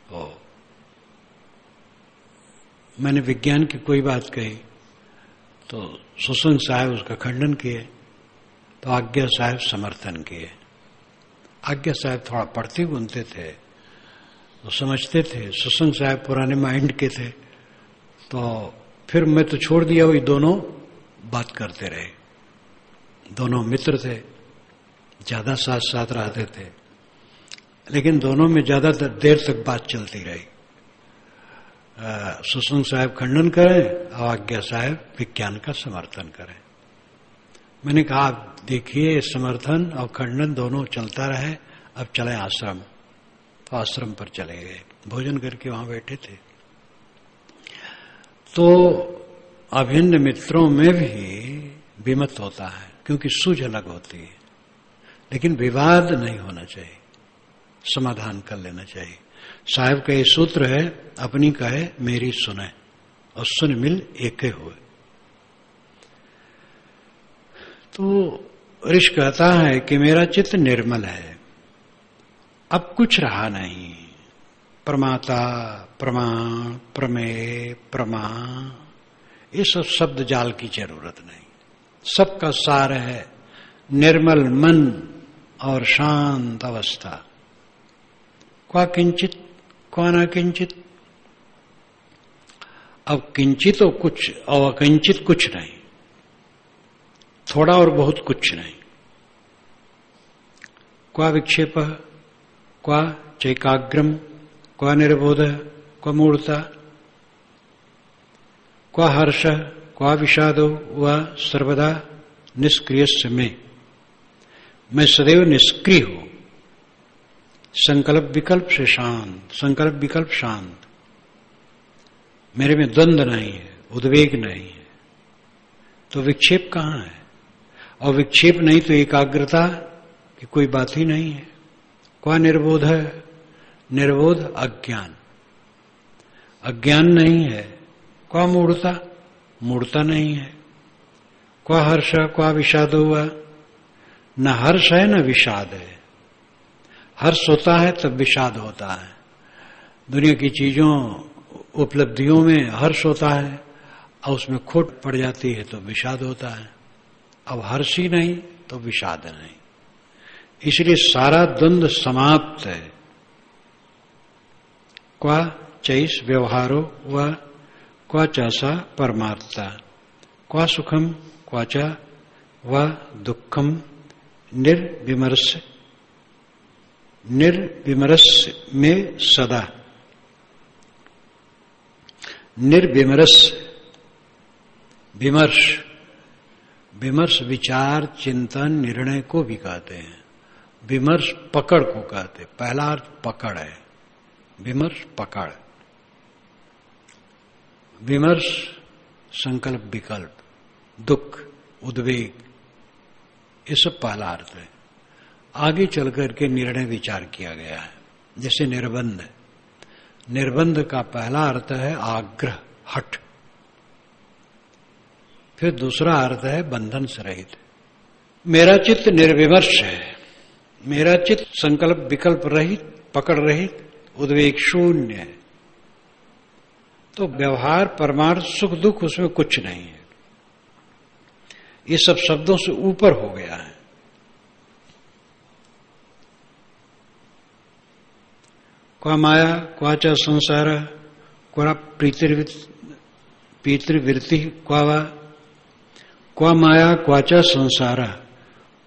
तो मैंने विज्ञान की कोई बात कही तो सुसंग साहब उसका खंडन किए, तो आज्ञा साहब समर्थन किए। आज्ञा साहब थोड़ा पढ़ते बुनते थे तो समझते थे, सुसंग साहब पुराने माइंड के थे। तो फिर मैं तो छोड़ दिया, वही दोनों बात करते रहे। दोनों मित्र थे, ज्यादा साथ साथ रहते थे, लेकिन दोनों में ज्यादा देर तक बात चलती रही। सुसंग साहब खंडन करें और आज्ञा साहब विज्ञान का समर्थन करें। मैंने कहा आप देखिए, समर्थन और खंडन दोनों चलता रहे, अब चले आश्रम। तो आश्रम पर चले गए, भोजन करके वहां बैठे थे। तो अभिन्न मित्रों में भी विमत होता है, क्योंकि सूझ अलग होती है, लेकिन विवाद नहीं होना चाहिए, समाधान कर लेना चाहिए। साहब का ये सूत्र है, अपनी कहे मेरी सुने और सुन मिल एके हुए। तो ऋषि कहता है कि मेरा चित्त निर्मल है, अब कुछ रहा नहीं। प्रमाता, प्रमाण, प्रमेय, प्रमा, ये सब शब्द जाल की जरूरत नहीं। सबका सार है निर्मल मन और शांत अवस्था। क्वा किंचित क्वा न किंचित। अब किंचित और कुछ और अकिंचित कुछ नहीं, थोड़ा और बहुत कुछ नहीं। क्वा विक्षेप, क्वा चैकाग्रम, क्वा निर्बोध, क्वा मूर्ता, क्वा हर्ष, क्वा विषादो व सर्वदा निष्क्रिय में। मैं सदैव निष्क्रिय हूं, संकल्प विकल्प से शांत, संकल्प विकल्प शांत। मेरे में द्वंद्व नहीं है, उद्वेग नहीं है। तो विक्षेप कहां है? और विक्षेप नहीं तो एकाग्रता की कोई बात ही नहीं है। क्वा निर्बोध है? निर्बोध अज्ञान, अज्ञान नहीं है। क्वा मूढ़ता? मूढ़ता नहीं है। क्वा हर्ष, क्वा विषाद हुआ? न हर्ष है न विषाद है। हर्ष होता है तब विषाद होता है। दुनिया की चीजों उपलब्धियों में हर्ष होता है और उसमें खोट पड़ जाती है तो विषाद होता है। अब हर्ष ही नहीं तो विषाद नहीं, इसलिए सारा द्वंद्व समाप्त है। क्वा चैस व्यवहारो व क्वा चासा परमार्था, क्वा सुखम क्वाचा व दुखम निर्विमर्श, निर्विमर्श में सदा। निर्विमर्श, विमर्श, विमर्श विचार चिंतन निर्णय को भी कहते हैं। विमर्श पकड़ को कहते हैं। पहला अर्थ पकड़ है, विमर्श पकड़। विमर्श संकल्प विकल्प, दुख उद्वेग, ये सब पहला अर्थ है। आगे चल करके निर्णय विचार किया गया है। जैसे निर्बंध, निर्बंध का पहला अर्थ है आग्रह, हठ। फिर दूसरा अर्थ है बंधन से रहित। मेरा चित्त निर्विमर्श है, मेरा चित्त संकल्प विकल्प रहित, पकड़ रहित, उद्वेग शून्य है। तो व्यवहार परमार्थ सुख दुख उसमें कुछ नहीं है। ये सब शब्दों से ऊपर हो गया है। क्वा माया क्वाचा संसार, क्वा प्रीतिर्वृत्ति क्वा, क्वा माया क्वाचा संसार,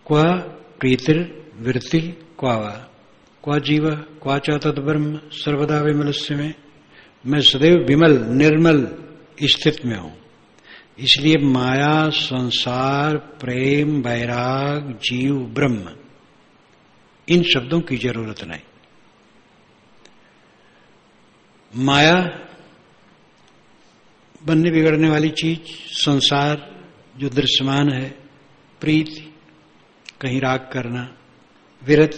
क्वा प्रीतिर्वृत्ति क्वा, क्वा जीव क्वाचा तद्ब्रह्म सर्वदा विमलस्य में। मैं सदैव विमल निर्मल स्थित में हूं। इसलिए माया, संसार, प्रेम, वैराग, जीव, ब्रह्म, इन शब्दों की जरूरत नहीं। माया बनने बिगड़ने वाली चीज, संसार जो दृश्यमान है, प्रीति कहीं राग करना, विरत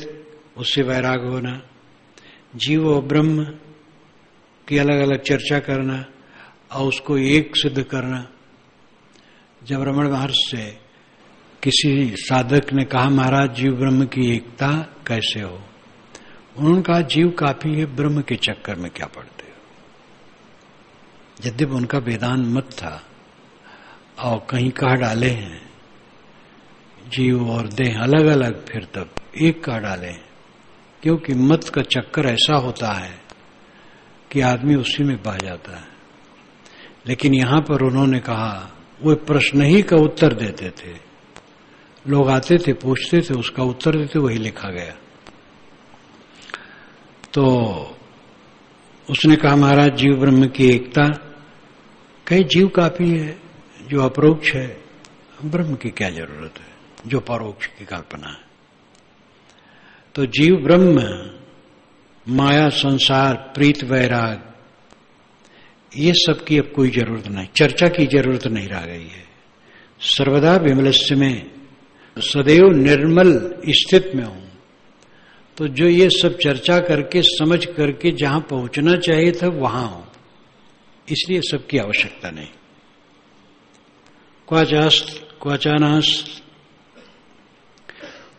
उससे वैराग होना, जीव और ब्रह्म की अलग अलग चर्चा करना और उसको एक सिद्ध करना। जब रमण महर्षि से किसी साधक ने कहा, महाराज जीव ब्रह्म की एकता कैसे हो? उन्होंने कहा, जीव काफी है, ब्रह्म के चक्कर में क्या पड़ते हो। यद्यपि उनका वेदांत मत था और कहीं कह डाले हैं जीव और देह अलग अलग, फिर तब एक कह डाले, क्योंकि मत का चक्कर ऐसा होता है कि आदमी उसी में बह जाता है। लेकिन यहां पर उन्होंने कहा, वो प्रश्न ही का उत्तर देते थे, लोग आते थे, पूछते थे, उसका उत्तर देते, वही लिखा गया। तो उसने कहा, महाराज जीव ब्रह्म की एकता, कई जीव काफी है, जो अपरोक्ष है, ब्रह्म की क्या जरूरत है, जो परोक्ष की कल्पना है। तो जीव ब्रह्म, माया, संसार, प्रीत, वैराग, ये सब की अब कोई जरूरत नहीं, चर्चा की जरूरत नहीं रह गई है। सर्वदा विमलस्य में, सदैव निर्मल स्थित में हूं। तो जो ये सब चर्चा करके समझ करके जहां पहुंचना चाहिए था वहां हूं, इसलिए सबकी आवश्यकता नहीं। क्वाचास्ति क्वाचानास्ति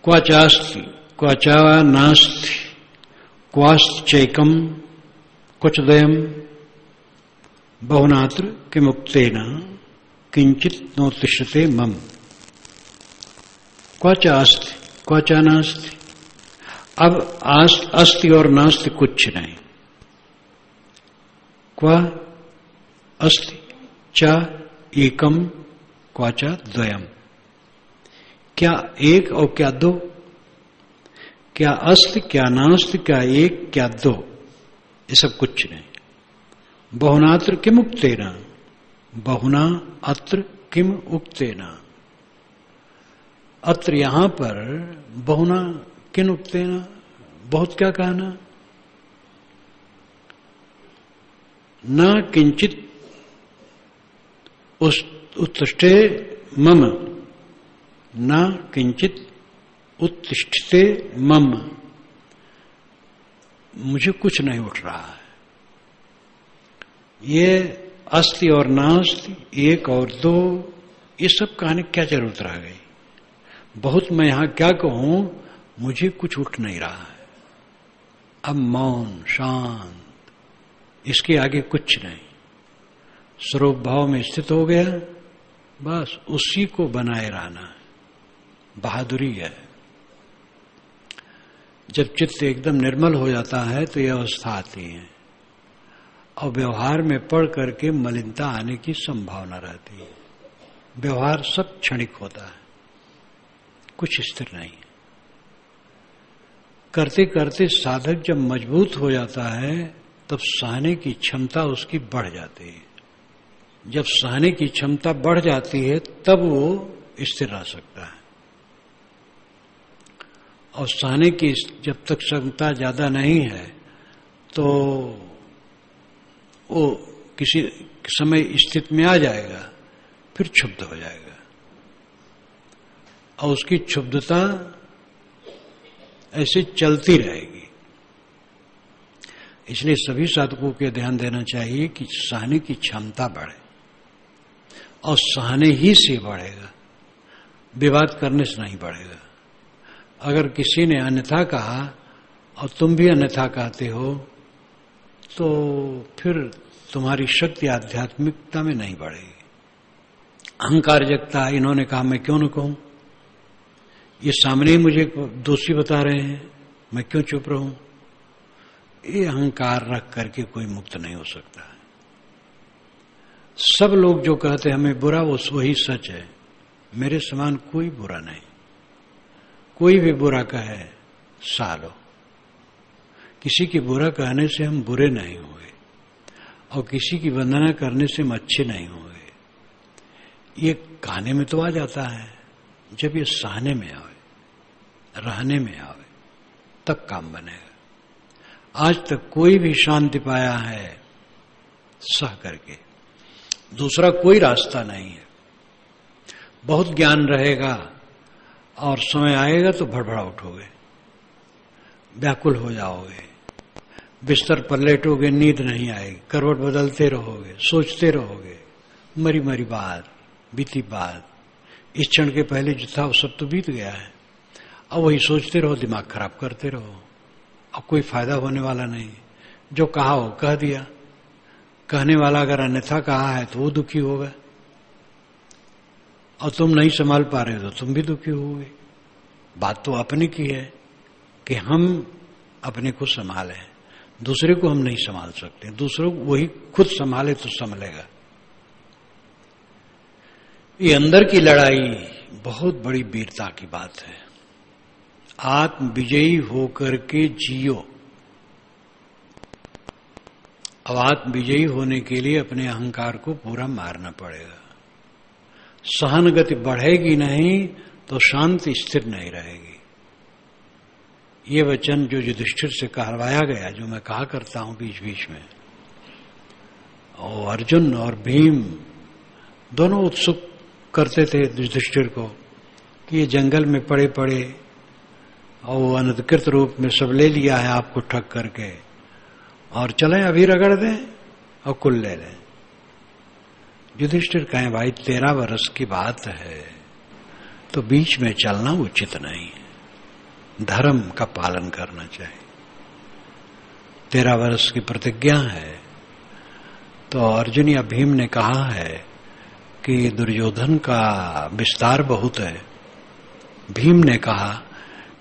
क्वाचास्ति क्वाचा नास्ति क्वाश्चैकम क्वचद्वयम बहुनात्र किमुक्तेन किंचित नोत्तिष्ठते मम। क्वाचा अस्ति क्वाचा नास्ति। अब अस्ति और नास्ति कुछ नहीं। क्वा अस्ति चा एकम क्वाचा द्वयम। क्या एक और क्या दो? क्या अस्ति, क्या नास्ति, क्या एक, क्या दो, ये सब कुछ नहीं। बहुनात्र किम उक्तेना, बहुना अत्र किम उक्तेना। अत्र यहां पर बहुना किन उक्तेना, बहुत क्या कहना। न किंचित उत्तिष्ठे मम, न किंचित उत्तिष्ठते मम, मुझे कुछ नहीं उठ रहा है। ये अस्ति और नास्ति, एक और दो, ये सब कहने क्या जरूरत रह गई। बहुत मैं यहां क्या कहूं, मुझे कुछ उठ नहीं रहा है। अब मौन शांत, इसके आगे कुछ नहीं। स्वरूप भाव में स्थित हो गया, बस उसी को बनाए रहना है, बहादुरी है। जब चित्त एकदम निर्मल हो जाता है तो यह अवस्था आती है और व्यवहार में पढ़ करके मलिनता आने की संभावना रहती है। व्यवहार सब क्षणिक होता है, कुछ स्थिर नहीं। करते करते साधक जब मजबूत हो जाता है तब सहने की क्षमता उसकी बढ़ जाती है। जब सहने की क्षमता बढ़ जाती है तब वो स्थिर रह सकता है। और सहने की जब तक क्षमता ज्यादा नहीं है तो वो किसी समय स्थिति में आ जाएगा, फिर क्षुब्ध हो जाएगा और उसकी क्षुब्धता ऐसे चलती रहेगी। इसलिए सभी साधकों को ध्यान देना चाहिए कि सहने की क्षमता बढ़े और सहने ही से बढ़ेगा, विवाद करने से नहीं बढ़ेगा। अगर किसी ने अन्यथा कहा और तुम भी अन्यथा कहते हो तो फिर तुम्हारी शक्ति आध्यात्मिकता में नहीं बढ़ेगी। अहंकार जगता है, इन्होंने कहा मैं क्यों न कहूं, ये सामने ही मुझे दोषी बता रहे हैं, मैं क्यों चुप रहूं। ये अहंकार रख करके कोई मुक्त नहीं हो सकता है। सब लोग जो कहते हैं हमें बुरा, वो वही सच है। मेरे समान कोई बुरा नहीं। कोई भी बुरा कहे सालो, किसी की बुरा कहने से हम बुरे नहीं हुए और किसी की वंदना करने से हम अच्छे नहीं हुए। ये कहने में तो आ जाता है, जब ये सहने में आवे, रहने में आवे, तब काम बनेगा। आज तक कोई भी शांति पाया है सह करके, दूसरा कोई रास्ता नहीं है। बहुत ज्ञान रहेगा और समय आएगा तो भड़बड़ा उठोगे, व्याकुल हो जाओगे, बिस्तर पर लेटोगे, नींद नहीं आएगी, करवट बदलते रहोगे, सोचते रहोगे, मरी मरी बात, बीती बात, इस क्षण के पहले जो था वो सब तो बीत गया है, अब वही सोचते रहो, दिमाग खराब करते रहो, अब कोई फायदा होने वाला नहीं। जो कहा हो कह दिया, कहने वाला अगर अन्यथा कहा है तो वो दुखी होगा, और तुम नहीं संभाल पा रहे हो तो तुम भी दुखी होगे। बात तो अपने की है कि हम अपने को संभालें, दूसरे को हम नहीं संभाल सकते, दूसरों को वही खुद संभाले तो संभलेगा। ये अंदर की लड़ाई बहुत बड़ी वीरता की बात है। आत्म विजयी होकर के जियो। अब आत्म विजयी होने के लिए अपने अहंकार को पूरा मारना पड़ेगा। सहन गति बढ़ेगी नहीं तो शांति स्थिर नहीं रहेगी। ये वचन जो युधिष्ठिर से कहलवाया गया, जो मैं कहा करता हूं बीच बीच में, और अर्जुन और भीम दोनों उत्सुक करते थे युधिष्ठिर को कि ये जंगल में पड़े पड़े और वो अनधिकृत रूप में सब ले लिया है आपको ठग करके, और चलें अभी रगड़ दें और कुल ले लें। युधिष्ठिर कहें भाई 13 वर्ष की बात है तो बीच में चलना उचित नहीं है, धर्म का पालन करना चाहिए। 13 वर्ष की प्रतिज्ञा है। तो अर्जुन या भीम ने कहा है कि दुर्योधन का विस्तार बहुत है। भीम ने कहा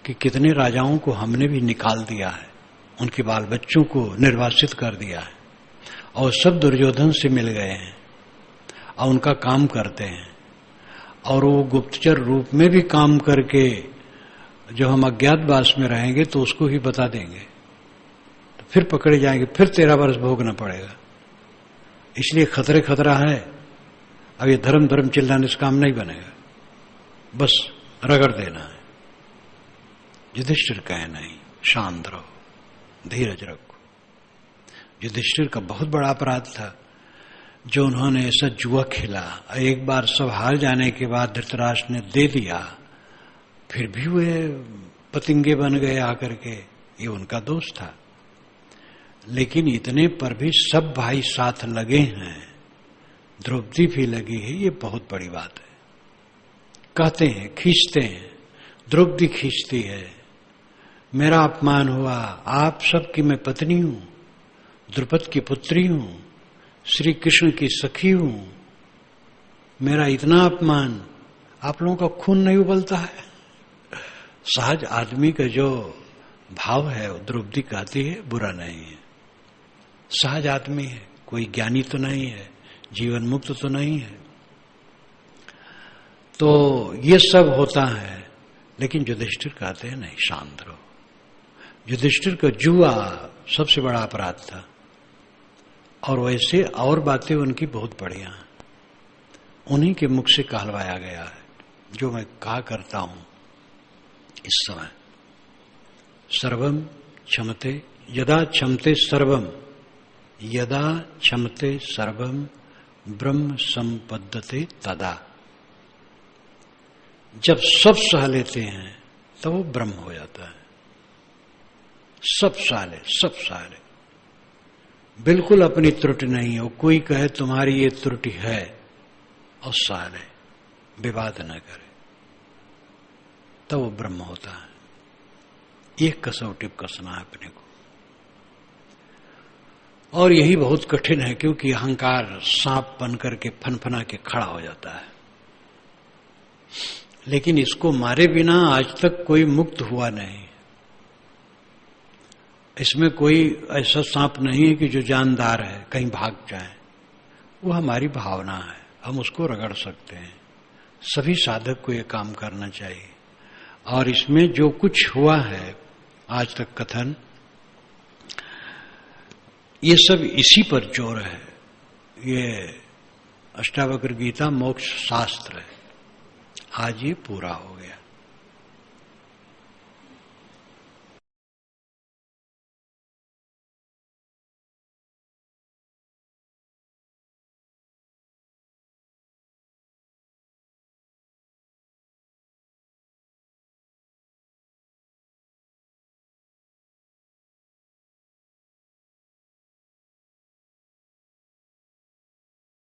कि कितने राजाओं को हमने भी निकाल दिया है, उनके बाल बच्चों को निर्वासित कर दिया है, और सब दुर्योधन से मिल गए हैं और उनका काम करते हैं, और वो गुप्तचर रूप में भी काम करके जो हम अज्ञातवास में रहेंगे तो उसको ही बता देंगे, तो फिर पकड़े जाएंगे, फिर 13 वर्ष भोगना पड़ेगा। इसलिए खतरा है। अब ये धर्म धर्म चिल्लाने से काम नहीं बनेगा, बस रगड़ देना है। युधिष्ठिर कहे नहीं, शांत रहो, धीरज रखो। युधिष्ठिर का बहुत बड़ा अपराध था जो उन्होंने ऐसा जुआ खेला। एक बार सब हार जाने के बाद धृतराष्ट्र ने दे दिया, फिर भी वे पतिंगे बन गए आकर के, ये उनका दोष था। लेकिन इतने पर भी सब भाई साथ लगे हैं, द्रौपदी भी लगी है, ये बहुत बड़ी बात है। कहते हैं, खींचते हैं, द्रौपदी खींचती है, मेरा अपमान हुआ, आप सबकी मैं पत्नी हूं, द्रुपद की पुत्री हूं, श्री कृष्ण की सखी हूं, मेरा इतना अपमान, आप लोगों का खून नहीं उबलता है? सहज आदमी का जो भाव है वो द्रौपदी कहती है, बुरा नहीं है। सहज आदमी है, कोई ज्ञानी तो नहीं है, जीवन मुक्त तो नहीं है। तो ये सब होता है, लेकिन युधिष्ठिर कहते हैं नहीं, शांत रहो। युधिष्ठिर का जुआ सबसे बड़ा अपराध था, और वैसे और बातें उनकी बहुत बढ़िया हैं, उन्हीं के मुख से कहलवाया गया है, जो मैं कहा करता हूं इस समय। सर्वम क्षमते यदा क्षमते सर्वम, यदा क्षमते सर्वम ब्रह्म संपद्यते तदा। जब सब सह लेते हैं तब वो ब्रह्म हो जाता है। सब सह ले, बिल्कुल अपनी त्रुटि नहीं हो। कोई कहे तुम्हारी ये त्रुटि है और सह ले, विवाद न करे, तब वो ब्रह्म होता है। एक कसौटी कसना है अपने को, और यही बहुत कठिन है, क्योंकि अहंकार सांप बन करके फनफना के खड़ा हो जाता है। लेकिन इसको मारे बिना आज तक कोई मुक्त हुआ नहीं। इसमें कोई ऐसा सांप नहीं है कि जो जानदार है कहीं भाग जाए, वो हमारी भावना है, हम उसको रगड़ सकते हैं। सभी साधक को ये काम करना चाहिए। और इसमें जो कुछ हुआ है आज तक कथन, ये सब इसी पर जोर है। ये अष्टावक्र गीता मोक्ष शास्त्र है। आज ये पूरा हो गया।